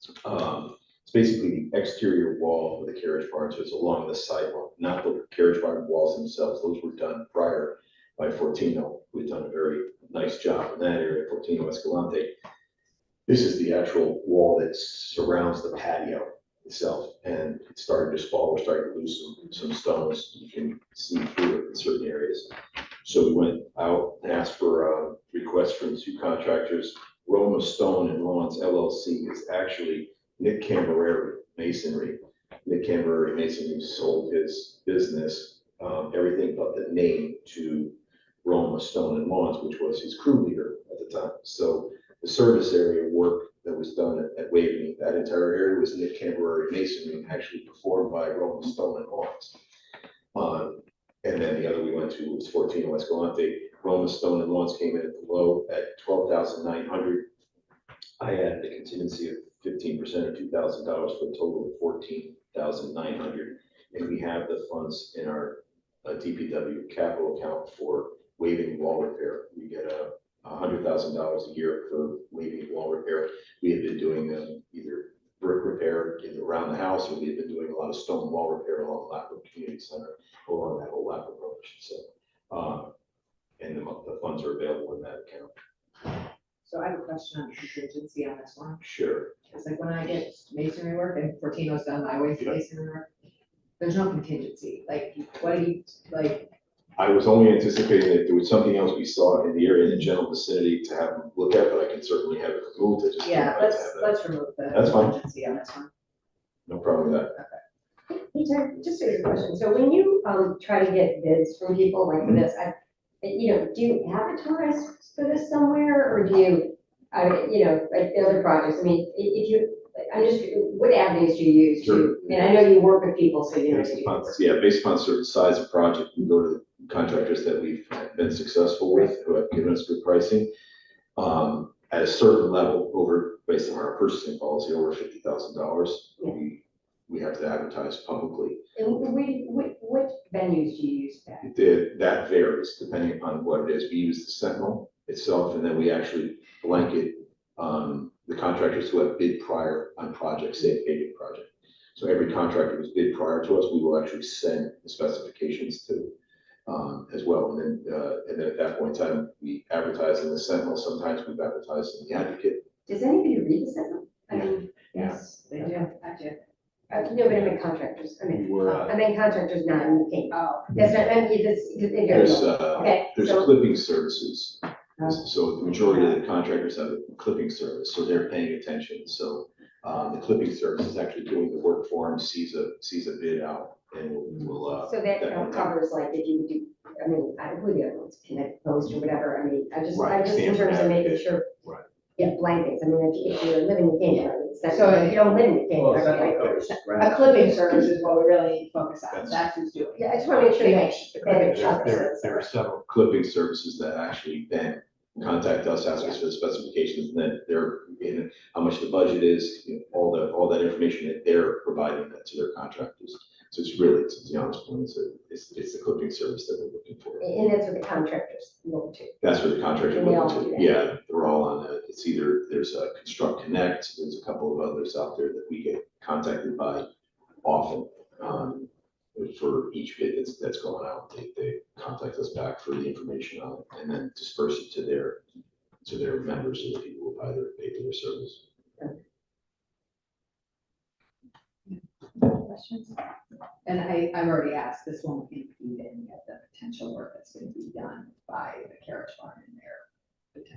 It's basically the exterior wall of the carriage barn, so it's along the sidewalk, not the carriage barn walls themselves. Those were done prior by Fortino, who had done a very nice job in that area, Fortino Escalante. This is the actual wall that surrounds the patio itself, and it's starting to fall. We're starting to lose some stones. You can see through it in certain areas. So we went out and asked for requests from 2 contractors. Roma Stone and Lawns LLC is actually Nick Cambereri Masonry. Nick Cambereri Masonry sold his business, everything but the name, to Roma Stone and Lawns, which was his crew leader at the time. So the service area work that was done at Waveney. That entire area was Nick Camberry masonry, actually performed by Rolling Stone and Lawrence. And then the other we went to was 14 West Galante. Rolling Stone and Lawrence came in at the low at 12,900. I added a contingency of 15% or $2,000 for a total of 14,900. And we have the funds in our DPW capital account for Waveney wall repair. We get $100,000 a year for Waveney wall repair. We have been doing either brick repair around the house, or we have been doing a lot of stone wall repair along Lapland Community Center, along that whole Lapland Road, I should say. And the funds are available in that account. So I have a question on contingency on this one. Sure. It's like when I get masonry work and Fortino's done my way for masonry work, there's no contingency. Like, what do you, like, I was only anticipating that there was something else we saw in the area in the general vicinity to have them look at, but I can certainly have it removed. I just yeah, don't like to have that. let's remove the That's fine. contingency on this one. No problem with that. Peter, just a question. So when you try to get bids from people like for this, do you advertise for this somewhere, or do you, like the other projects? I mean, if you, what avenues do you use? Sure. And I know you work with people, so you know. Based upon certain size of project, we go to the contractors that we've been successful with, who have given us good pricing. At a certain level, based on our purchasing policy, over $50,000, we have to advertise publicly. And what venues do you use that? That varies depending upon what it is. We use the Sentinel itself, and then we actually blanket the contractors who have bid prior on projects, say a paving project. So every contractor who's bid prior to us, we will actually send the specifications to as well. And then at that point in time, we advertise in the Sentinel. Sometimes we've advertised in the Advocate. Does anybody read the Sentinel? I mean, Yes, they do. I do. no, but I mean contractors. I mean contractors, not in the team. Oh. That's not, I mean, There's clipping services. So the majority of the contractors have a clipping service, so they're paying attention. So the clipping service is actually doing the work for them, sees a bid out, and will. So that covers like if you would do, I mean, who the other ones, Connect Post or whatever. I mean, I just in terms of making sure. Right. Yeah, blankets. I mean, if you're living in Canada, So if you don't live in Canada, A clipping service is what we really need to focus on. That's who's doing it. Yeah, I just want to make sure They that. make There are several clipping services that actually then contact us, ask us for the specifications, and then they're in how much the budget is, all that information that they're providing that to their contractors. So it's really, to be honest, it's the clipping service that we're looking for. And that's what the contractors look to. That's what the contractors And they all look do to. that. Yeah, they're all on it's either, there's a Construct Connect, there's a couple of others out there that we get contacted by often. For each bid that's going out, they contact us back for the information on it, and then disperse it to their members, or the people who either pay for their service. Questions? And I've already asked, this won't impede any of the potential work that's going to be done by the carriage barn in there.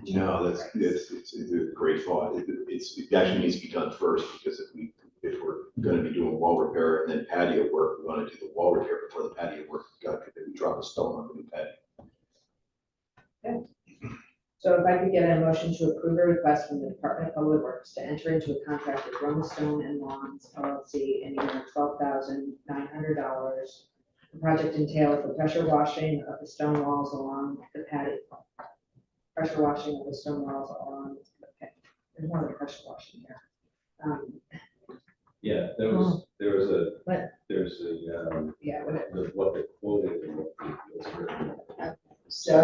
No, it's a great thought. It actually needs to be done first, because if we're going to be doing wall repair and then patio work, we want to do the wall repair before the patio work. We drop a stone on the new patio. Okay. So if I could get a motion to approve a request from the Department of Public Works to enter into a contract with Roma Stone and Lawns LLC in the amount of $12,900. The project entails the pressure washing of the stone walls along the patio. Pressure washing of the stone walls along. Okay, there's more than pressure washing here. Yeah, there was a, What? there's a, Yeah, what they quoted and what was written. So,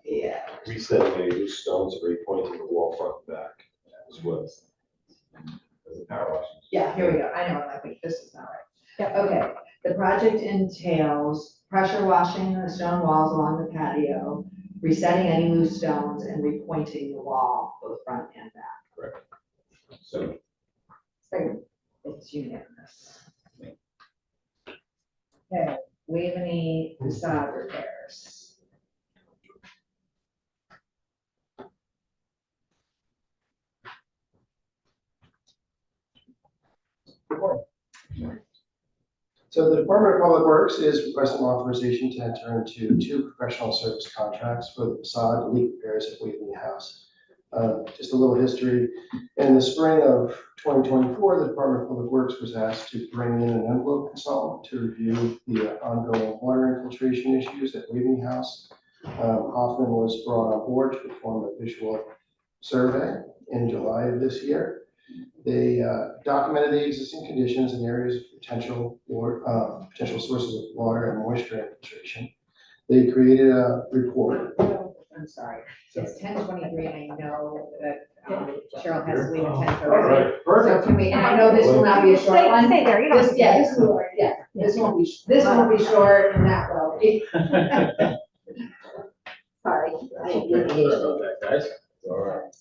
yeah. Resetting any loose stones, repointing the wall front and back as well. As a power washing. Yeah, here we go. I know, like, wait, this is not right. Yeah, okay. The project entails pressure washing the stone walls along the patio, resetting any loose stones, and repointing the wall, both front and back. Correct. So. It's unanimous. Okay, Waveney facade repairs. So the Department of Public Works is requesting authorization to enter into 2 professional service contracts for the facade and leak repairs at Waveney House. Just a little history. In the spring of 2024, the Department of Public Works was asked to bring in an envelope consultant to review the ongoing water infiltration issues at Waving House. Hoffman was brought on board to perform a visual survey in July of this year. They documented the existing conditions and areas of potential sources of water and moisture infiltration. They created a report. I'm sorry, it's 10:23 and I know that Cheryl has to leave at All 10:30. right, So perfect. can we, and I know this will not be a short one. Stay there, you don't. This, yeah, this will, yeah, this won't be short and that will be. Sorry. Guys, all right.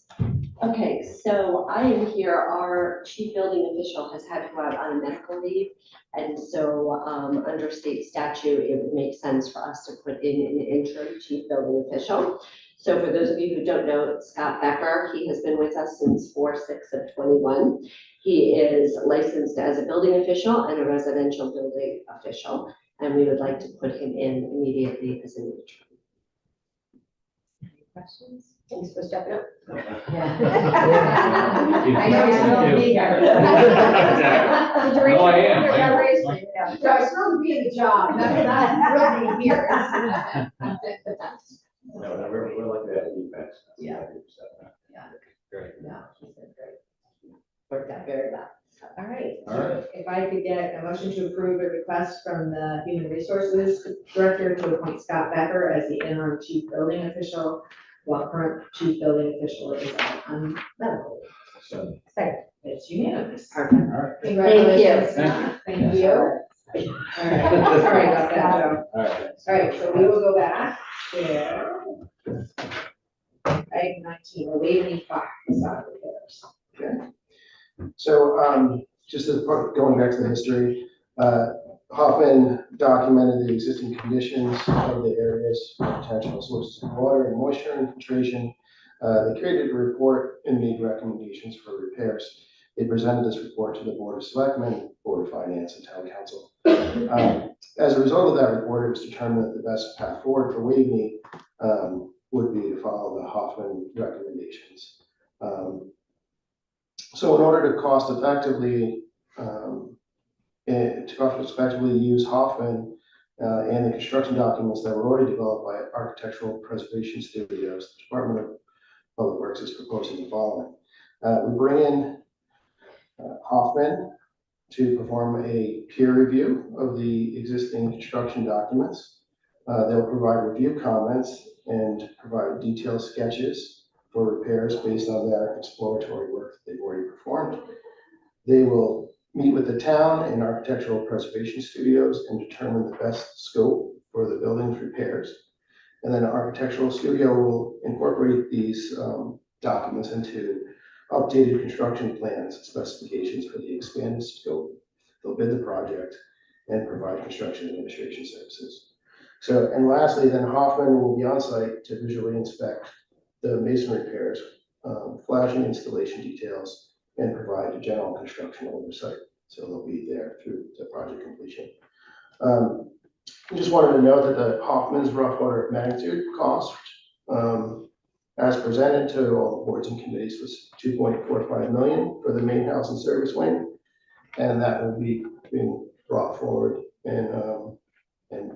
Okay, so I am here, our chief building official has had to go out on a medical leave. And so, under state statute, it would make sense for us to put in an interim chief building official. So for those of you who don't know, Scott Becker, he has been with us since 4/6/21. He is licensed as a building official and a residential building official. And we would like to put him in immediately as an interim. Questions? Thanks for stepping up. I know you smell me. Did you raise No, I your am. hand? I am. Yeah, raise it. Yeah. So I smell to be in the job, not really here. No, we're lucky to have you back. Yeah. Yeah. Great. No, she said great. Worked out very well. All right. All right. If I could get a motion to approve a request from the Human Resources Director to appoint Scott Becker as the interim chief building official, while current chief building official is on medical leave. So, Second, it's unanimous. all right. Congratulations. Thank Thank you. All right, sorry about that, Joe. All right. All right, so we will go back to item 19, the Waveney Park facade repairs. Okay. So just as part, going back to the history, Hoffman documented the existing conditions of the areas, potential sources of water and moisture infiltration. They created a report and made recommendations for repairs. They presented this report to the Board of Selectmen, Board of Finance, and Town Council. As a result of that report, it was determined that the best path forward for Waveney would be to follow the Hoffman recommendations. So in order to cost effectively use Hoffman and the construction documents that were already developed by Architectural Preservation Studios, the Department of Public Works is proposing the following. We bring in Hoffman to perform a peer review of the existing construction documents. They'll provide review comments and provide detailed sketches for repairs based on their exploratory work that they've already performed. They will meet with the town and Architectural Preservation Studios and determine the best scope for the building's repairs. And then the Architectural Studio will incorporate these documents into updated construction plans and specifications for the expanded scope. They'll bid the project and provide construction administration services. So, and lastly, then Hoffman will be on site to visually inspect the masonry repairs, flashing installation details, and provide a general construction oversight. So they'll be there through the project completion. I just wanted to note that the Hoffman's rough order of magnitude cost, as presented to all the boards and committees, was $2.45 million for the main house and service wing, and that will be being brought forward and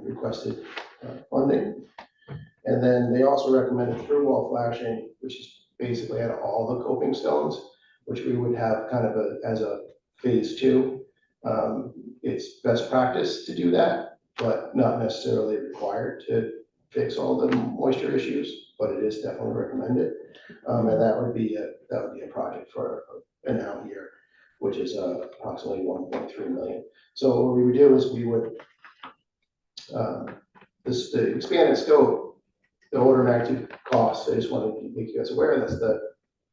requested funding. And then they also recommended through wall flashing, which is basically at all the coping stones, which we would have kind of as a phase 2. It's best practice to do that, but not necessarily required to fix all the moisture issues, but it is definitely recommended. And that would be a project for an out year, which is approximately 1.3 million. So what we would do is we would, the expanded scope, the order of magnitude costs, I just want to make you guys aware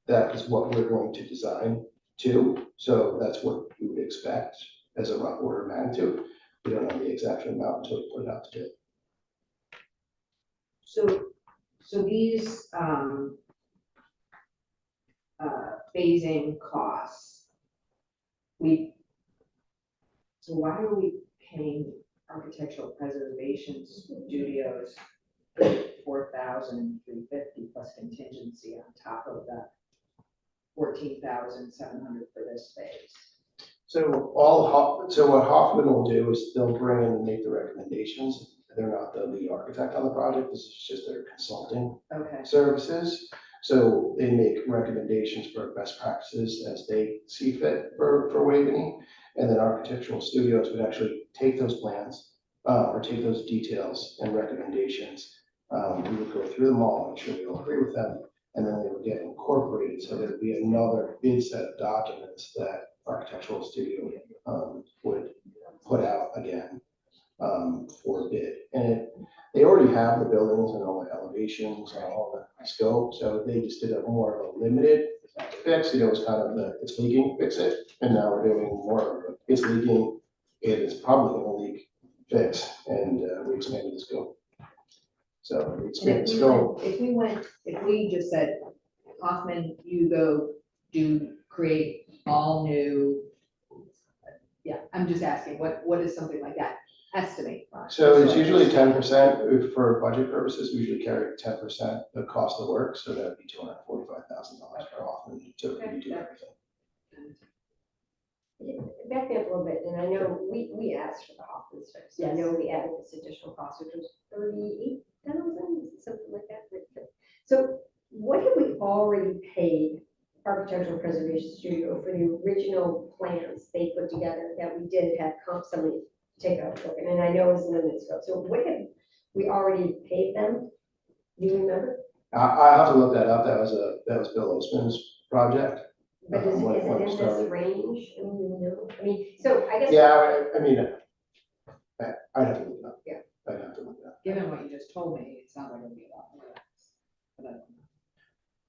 that is what we're going to design to. So that's what we would expect as a rough order of magnitude. We don't know the exact amount until we put it out to bid. So these phasing costs, so why are we paying Architectural Preservation Studios $4,350 plus contingency on top of the 14,700 for this phase. So what Hoffman will do is they'll bring in and make the recommendations. They're not the lead architect on the project. This is just their consulting Okay. services. So they make recommendations for best practices as they see fit for Waveney. And then architectural studios would actually take those plans or take those details and recommendations. We would go through them all, make sure we all agree with them, and then they would get incorporated. So there'd be another bid set of documents that architectural studio would put out again for bid. And they already have the buildings and all the elevations and all the scope, so they just did a more of a limited fix. It was kind of the it's leaking, fix it, and now we're doing more of a it's leaking, it is probably going to leak, fix, and we expanded the scope. So we expanded the scope. If we just said, Hoffman, you go create all new. Yeah, I'm just asking, what is something like that estimate? So it's usually 10% for budget purposes. We usually carry 10% the cost of the work, so that'd be $245,000 for Hoffman to redo everything. Back me up a little bit, and I know we asked for the Hoffman stuff, so I know we added this additional cost, which was 38,000, something like that. So what have we already paid Architectural Preservation Studio for the original plans they put together that we did have somebody take a look at? And I know it's limited scope, so what have we already paid them? Do you remember? I have to look that up. That was Bill Osman's project. But is it in this range? So I guess. Yeah, I mean, I'd have to look it up. Yeah. I'd have to look it up. Given what you just told me, it sounds like it'll be a lot more. But I don't know.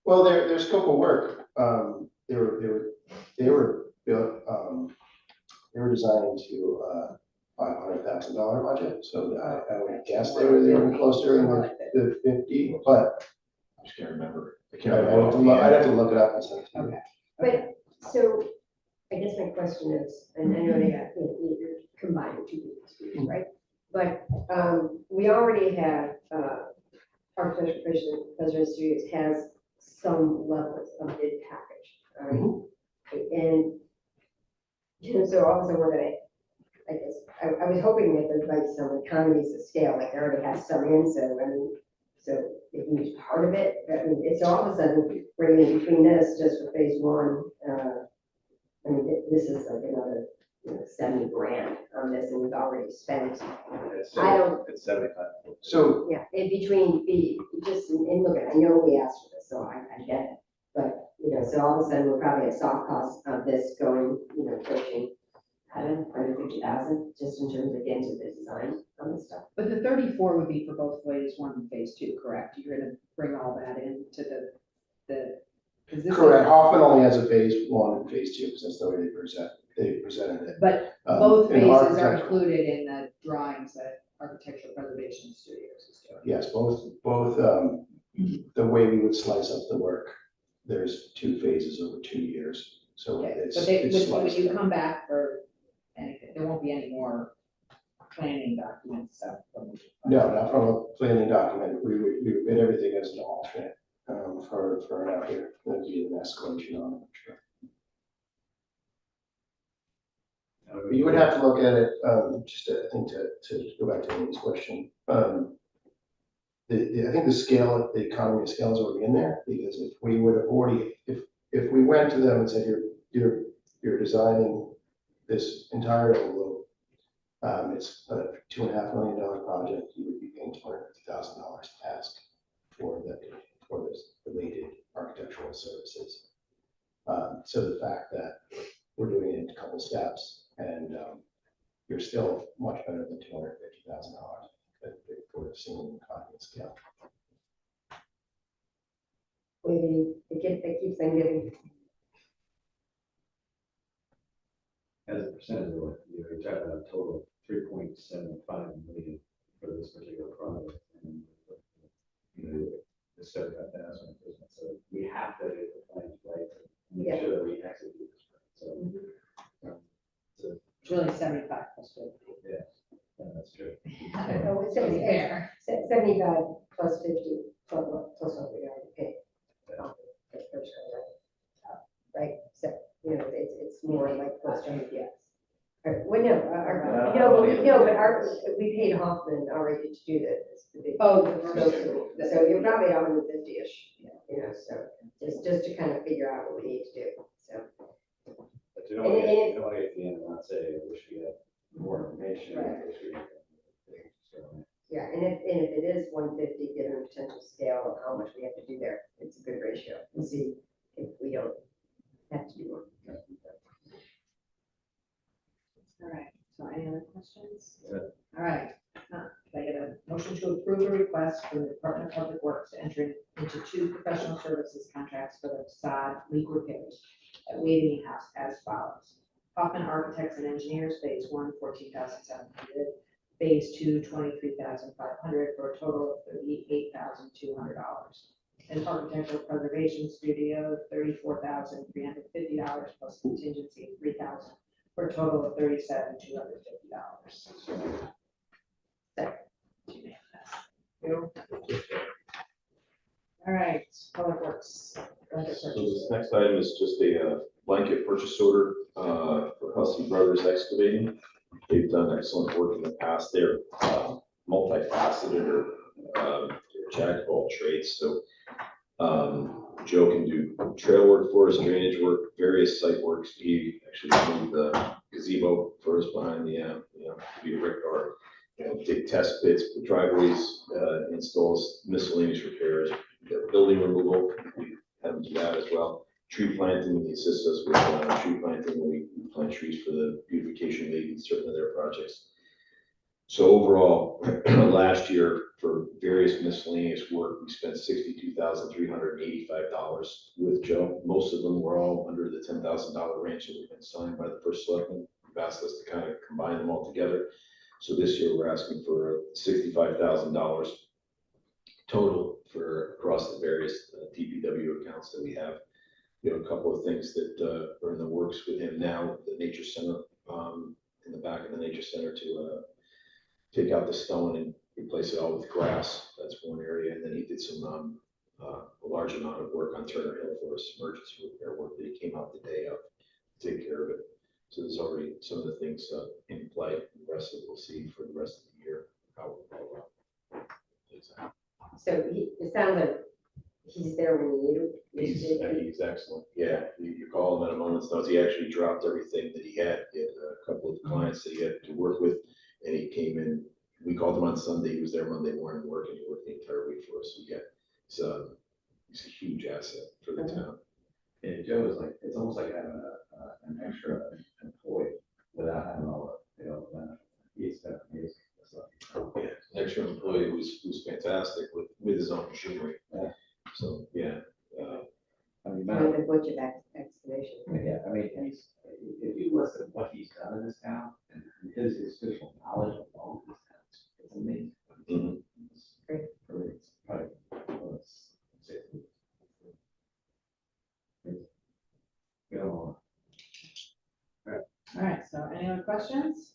Well, their scope of work, they were built, they were designed to $500,000 budget. So I would guess they were closer in the 50, but I just can't remember. I'd have to look it up and send it to you. Okay. But, so, I guess my question is, and I know they have, you're combining two studios, right? But, we already have, Architectural Preservation Studios has some levels of bid package, all right? And, so all of a sudden we're gonna, I guess, I was hoping that there'd like some economies of scale, like they already have some in, so, I mean, so they can use part of it. I mean, it's all of a sudden bringing between this just for phase one. I mean, this is like another, 70 grand on this, and we've already spent. It's I don't. It's 75. So Yeah, in between, just, and look, I know we asked for this, so I get it. But, so all of a sudden we're probably at soft cost of this going, approaching, I don't know, 150,000, just in terms of getting to the design on this stuff. But the 34 would be for both phase one and phase two, correct? You're gonna bring all that into the. correct. Hoffman only has a phase one and phase two because that's the way they presented it. But both in phases are architecture- included in the drawings that Architectural Preservation Studios is doing. Yes, both, the way we would slice up the work, there's 2 phases over 2 years. So Okay, it's, but it's when sliced you up. come back for anything, there won't be any more planning documents stuff from. No, not from a planning document. We would bid everything as an alternate for an out here. There'd be an escalation on it, sure. You would have to look at it, just I think to go back to Amy's question. I think the scale, the economy of scale is already in there, because if we would have already, if we went to them and said, you're designing this entire envelope, it's a $2.5 million project, you would be paying $250,000 to ask for this related architectural services. So the fact that we're doing it in a couple steps, and you're still much better than $250,000 that we're seeing in the economy of scale. Maybe they keep saying giving. As a percentage of what you're talking about, a total of 3.75 million for this particular project. And, the 75,000. So we have to get the plans right to make sure that we execute this. Right. So, It's really 75 plus 50. yeah. That's true. I don't know, it's 75 plus 50 plus what we already paid. The first one, right? So, you know, it's more like close to, yes. Well, no, we paid Hoffman already to do this. Oh, So you're probably 150-ish, you know, so just to kind of figure out what we need to do, so. But you don't want to get, you don't want to get to the end and not say, I wish we had more information. I Right. wish we had things, so. Yeah, and if it is 150, given the potential scale of how much we have to do there, it's a good ratio, and see if we don't have to do more. All right, so any other questions? Yeah. All right, can I get a motion to approve a request from the Department of Public Works to enter into 2 professional services contracts for the facade leak repairs at Waving House as follows. Hoffman Architects and Engineers, Phase 1, $14,700, Phase 2, $23,500, for a total of $38,200. And Architectural Preservation Studio, $34,350 plus contingency of $3,000, for a total of $37,250. Second. All right, Public Works. Budget So purchase. this next item is just a blanket purchase order for Hussey Brothers Excavating. They've done excellent work in the past. They're multifaceted or jack of all trades. So Joe can do trail work for us, drainage work, various site works. He actually moved the gazebo for us behind the, be a brick or, dig test pits, put driveways, installs miscellaneous repairs, building removal. We have him do that as well. Tree planting, he assists us with tree planting when we plant trees for the beautification league and certain of their projects. So overall, last year for various miscellaneous work, we spent $62,385 with Joe. Most of them were all under the $10,000 range that we've been signed by the first selectman. We've asked us to kind of combine them all together. So this year we're asking for $65,000 total for across the various DPW accounts that we have. We have a couple of things that are in the works with him now, the nature center, in the back of the nature center to take out the stone and replace it all with grass. That's one area. And then he did some a large amount of work on Turner Hill for us, emergency repair work that he came out the day of to take care of it. So there's already some of the things in play. The rest of it we'll see for the rest of the year. How So it sounds like he's there when you need him. He's excellent. Yeah, you call him at a moment's notice. He actually dropped everything that he had. He had a couple of clients that he had to work with, and he came in. We called him on Sunday. He was there Monday morning working. He worked the entire week for us. So yeah, he's a huge asset for the town. And Joe is like, it's almost like having an extra employee without having all the, he's amazing. Yeah, an extra employee who's fantastic with his own machinery. Yeah. So yeah. I mean, And the butcher excavation. yeah, I mean, if you listen to what he's done in this town and his institutional knowledge of all these towns, it's amazing. Mm-hmm. It's great. It's probably, All right, so any other questions?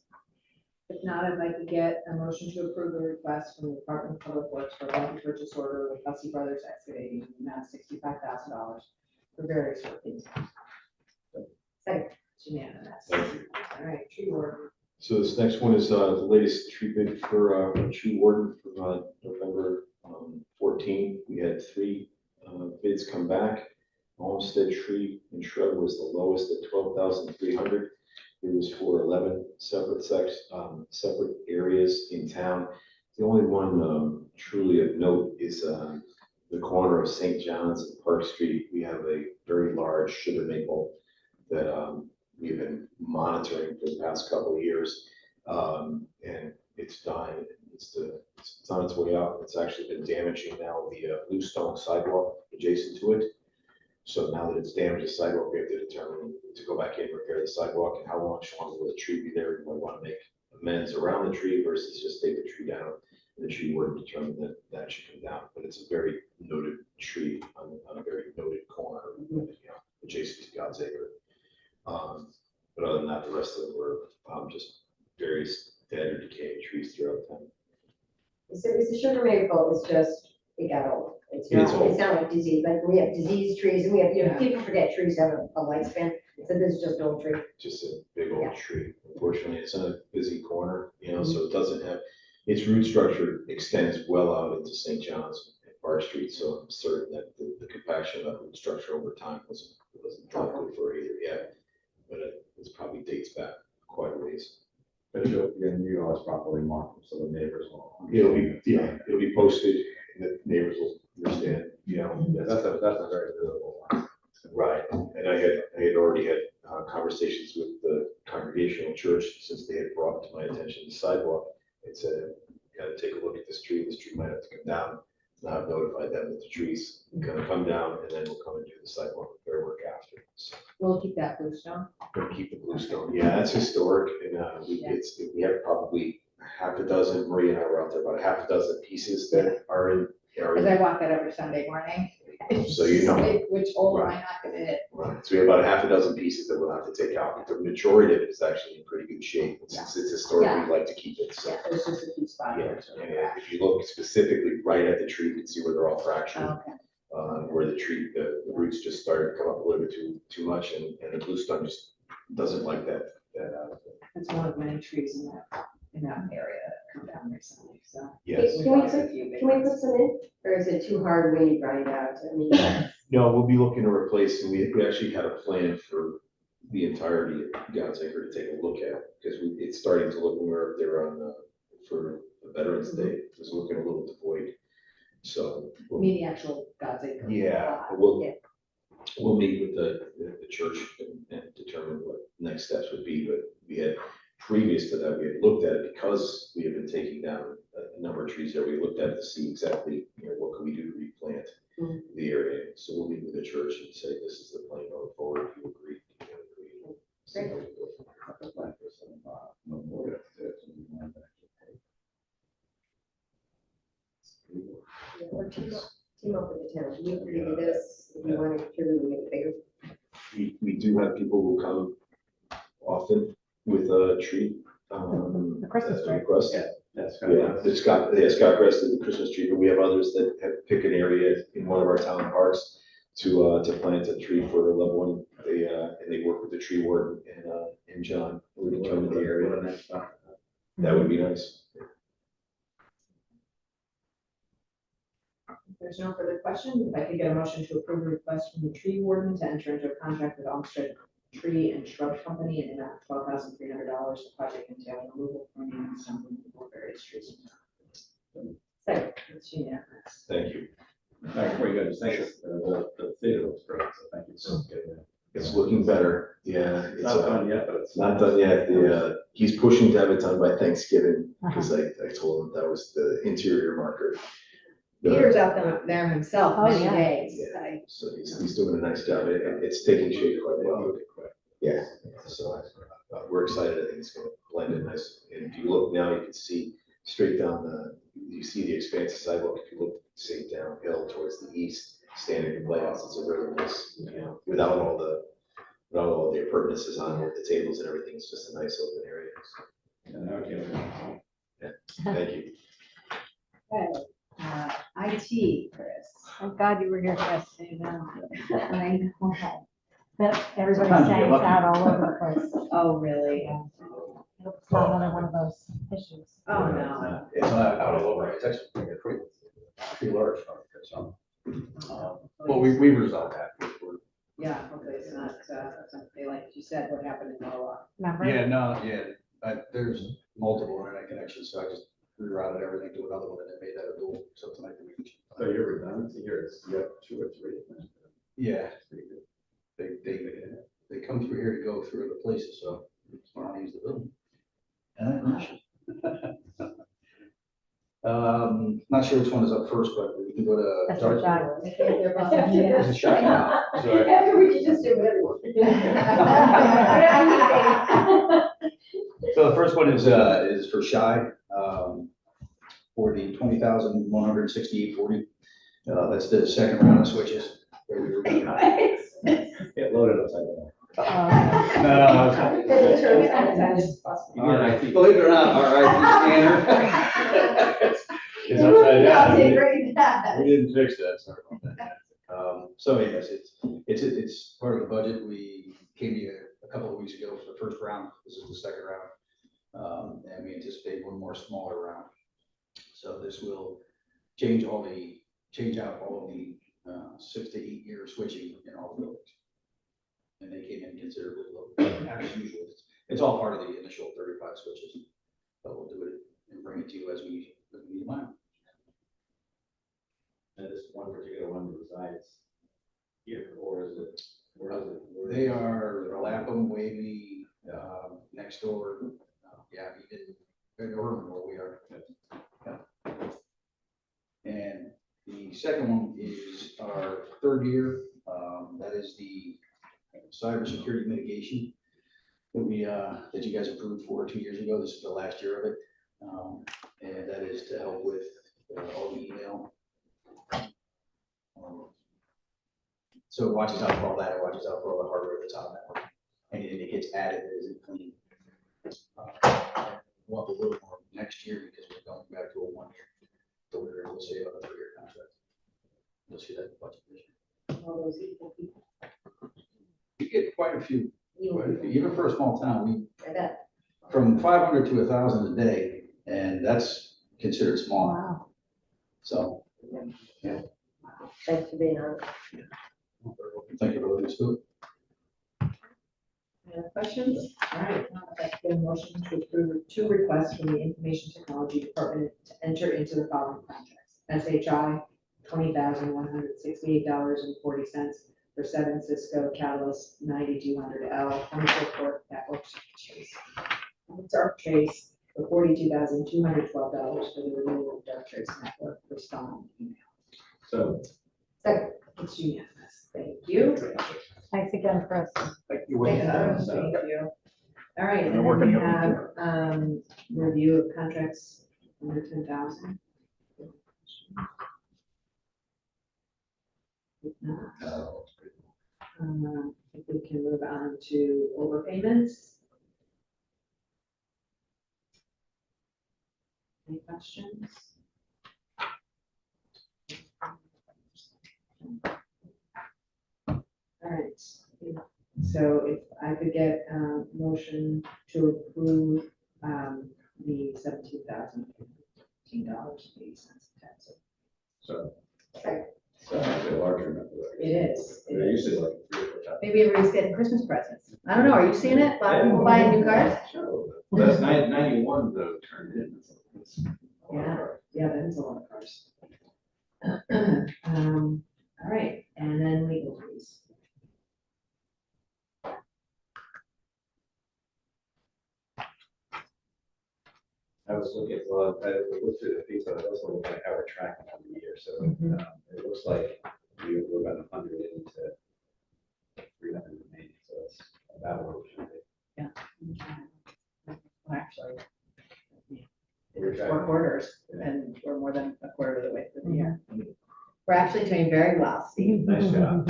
If not, I'd like to get a motion to approve the request from the Department of Public Works for a blanket purchase order with Hussey Brothers Excavating in the amount of $65,000 for various work. Second. It's unanimous. Thank you. All right, tree warden. So this next one is the latest tree bid for tree warden for November 14. We had 3 bids come back. Olmsted tree and shrub was the lowest at $12,300. It was for 11 separate separate areas in town. The only one truly of note is the corner of St. John's and Park Street. We have a very large sugar maple that we've been monitoring for the past couple of years, and it's dying. It's on its way out. It's actually been damaging now the bluestone sidewalk adjacent to it. So now that it's damaged the sidewalk, we have to determine to go back in, repair the sidewalk, and how much longer will the tree be there? Do I want to make amends around the tree versus just take the tree down? And the tree warden determined that that should come down. But it's a very noted tree on a very noted corner, adjacent to God's Acre. But other than that, the rest of them were just various dead or decaying trees Is the sugar maple is just, it got old. It's It's not, old. it's not like disease, like we have diseased trees and we have, you know, Yeah. people forget trees have a lifespan. So this is just an old tree. Just a big old Yeah. tree. Unfortunately, it's in a busy corner, you know, so it doesn't have, its root structure extends well out into St. John's and Bar Street, so I'm certain that the compaction of that root structure over time wasn't done good for it either, yeah. But it's probably dates back quite a ways. But you'll, you know, it's properly marked, so the neighbors will. It'll be posted and the neighbors will understand, you know. That's a very visible one. Right, and I had already had conversations with the Congregational Church, since they had brought to my attention the sidewalk. It said, gotta take a look at this tree might have to come down. And I've notified them that the tree's gonna come down, and then we'll come and do the sidewalk repair work after. So We'll keep that bluestone. we'll keep the bluestone, yeah, that's historic, and we have probably half a dozen, Maria and I were out there, about half a dozen pieces that are in. Because I walk that every Sunday morning. So you know. Which hole am I Right. not gonna hit? Right, so we have about a half a dozen pieces that we'll have to take out, but the majority of it is actually in pretty good shape, and since it's historic, Yeah. we like to keep it, so. There's just a few spots. Yeah, and if you look specifically right at the tree, you can see where they're all fractured. Okay. Where the tree, the roots just started to come up a little bit too much, and the bluestone just doesn't like that. It's one of many trees in that area that come down recently, so. Yes. Can we lost a put, few big can we ones. put some in, or is it too hard when you grind out? I mean, No, we'll be looking to replace, and we actually had a plan for the entirety of God's Acre to take a look at, because it's starting to look, when we were up there on, for Veterans Day, it was looking a little devoid. So. You mean the actual God's Acre? Yeah, we'll meet with the church and determine what next steps would be, but we had, previous to that, we had looked at it, because we have been taking down a number of trees there, we looked at it to see exactly, you know, what can we do to replant the area, so we'll meet with the church and say, this is the plan going forward, if you agree. You agree. So Great. we'll go from there. or team up with the town. We agree to this, if you want to truly make it bigger. We do have people who come often with a tree. The Christmas as a tree. request. Yeah, that's. Scott Crest did the Christmas tree, but we have others that have picked an area in one of our town parks to plant a tree for a loved one. And they work with the tree warden and John, who would come to the area. That would be nice. If there's no further questions, if I could get a motion to approve the request from the tree warden to enter into a contract with Olmsted Tree and Shrub Company in the amount of $12,300. The project entailing removal, pruning, and stump removal of various trees. Second. It's unanimous. Thank you. Before you go, just thanks, the theater looks great, so thank you so much. It's looking better. Yeah. It's not done yet, but it's. Not done yet. He's pushing to have it done by Thanksgiving, because I told him that was the interior marker. Peter's out there himself Oh, many yeah. days. Yeah, so he's doing a nice job. It's taking shape quite well. Yeah, so we're excited. I think it's gonna blend in nice. And if you look now, you can see straight down you see the expansive sidewalk. If you look, say, downhill towards the east, standing in Playhouse, it's a really nice, you know, without all the appurtenances on it, the tables and everything. It's just a nice open area. So, yeah, thank you. Okay, IT, Chris. Thank God you were here, Chris. I know. But everybody's saying it's out all over the place. Oh, really? It's not another one of those issues. Oh, no. It's not out all over, it's actually pretty large. So, well, we resolved that. Yeah, hopefully it's not something like you said, what happened in Norwalk. Remember? There's multiple internet connections, so I just rerouted everything to another one and then made that a dual, so tonight we can. So your redundancy here is, you have 2 or 3. Yeah, it's pretty good. They come through here to go through other places, so it's want to use the building. Not sure which one is up first, but we can go to. That's what John was. It's a shock now. So After we can just do whatever. So the first one is for Shy, for the 20,168.40. That's the second round of switches. It loaded upside down. No. Believe it or not, our IT scanner. It's upside down. Okay, great. We didn't fix that, sorry about that. So yes, it's part of the budget. We came to you a couple of weeks ago for the first round. This is the second round. And we anticipate one more smaller round. So this will change out all of the 6 to 8 year switching in all the buildings. And they came in considerably low, as usual. It's all part of the initial 35 switches, but we'll do it and bring it to you as we need mine. And this one particular one resides here, or is it? They are Lapham, Wavy, next door, yeah, even in Orland where we are. Yeah. And the second one is our third year. That is the cybersecurity mitigation that you guys approved 2 years ago. This is the last year of it. And that is to help with all the email. So it watches out for all that. It watches out for all the hardware that's on the network. Anything that gets added that isn't clean. We'll have a little more next year because we're going back to a 1 year. So we'll save on a 3 year contract. You'll see that in the budget this year. All those equal people. You get quite a few. Even for a small town, I bet. from 500 to 1,000 a day, and that's considered small. Wow. So, yeah. Thanks for being on. Thank you for letting us do it. Any other questions? All right, now I'd like to get a motion to approve 2 requests from the Information Technology Department to enter into the following contracts. SHI, $20,168.40 for 7 Cisco Catalyst 9200L 24-port network trace. Dark Trace for $42,212 for the renewal of Dark Trace network for Stone email. So. Second, it's unanimous. Thank you. Thanks again, Chris. Thank you. Thank you. All right, and We're then working we on have review of contracts under 10,000. If not, I think we can move on to overpayments. Any questions? All right, so if I could get a motion to approve the $17,015.80. So. Okay. So it's a larger number. It is. It used to be like 3 or 4 times. Maybe everybody's getting Christmas presents. I don't know, are you seeing it? A lot of people buying new cars? Well, that's 91 though turned in. That's a lot of Yeah, cars. yeah, that is a lot of cars. All right, and then legal fees. I was looking, well, I looked through the fees, but I also looked at how we're tracking on the year. So it looks like we're about 100 into 300 remaining. So it's about what we should be. Yeah. Well, actually, We're it's 4 tracking. quarters, and we're more than a quarter of the way through the year. We're actually doing very well, Steve. Nice job.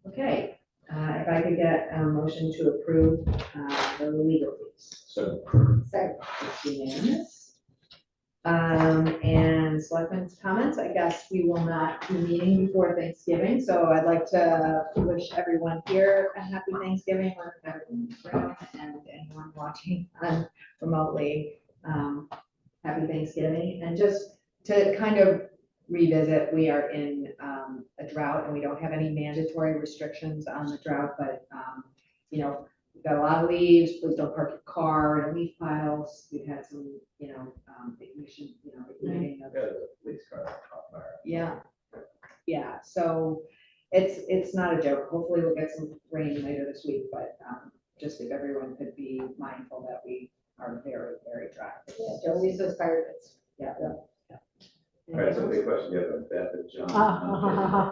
Okay, if I could get a motion to approve the legal fees. So. Second, it's unanimous. And Selectmen's comments, I guess we will not be meeting before Thanksgiving, so I'd like to wish everyone here a happy Thanksgiving, or everyone in the room, and anyone watching remotely, happy Thanksgiving. And just to kind of revisit, we are in a drought and we don't have any mandatory restrictions on the drought, but you know, we've got a lot of leaves. Please don't park your car in leaf piles. We've had some, ignition, igniting of. Police car caught fire. Yeah, yeah, so it's not a joke. Hopefully we'll get some rain later this week, but just if everyone could be mindful that we are very, very dry. Yeah, don't use those fire pits. Yeah. All right, so big question, you have a Beth and John.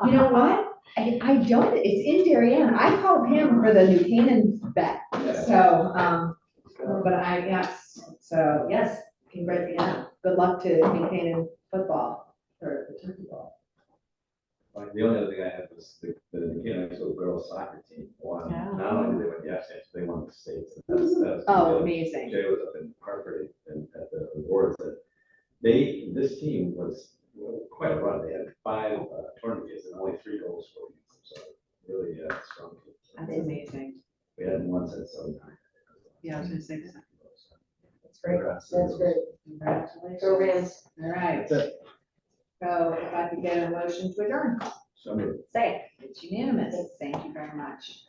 You know what? I don't, it's in Darien. I called him for the New Canaan bet, so, but yes, so, yes, congrats, yeah. Good luck to New Canaan football for the turkey ball. Like, the only other thing I had was the little girls soccer team won. Yeah. Not only did they win the F states, they won the states. That was Oh, good. amazing. Jay was up in Hartford, this team was quite a run. They had 5 tournaments and only 3 goals for them. So really strong. team. That's amazing. We hadn't won since 09. Yeah, I was gonna say that. That's great. That's great. Congratulations. Go Rams. All right. That's it. So if I could get a motion to adjourn. So moved. Say. It's unanimous. Thank you very much.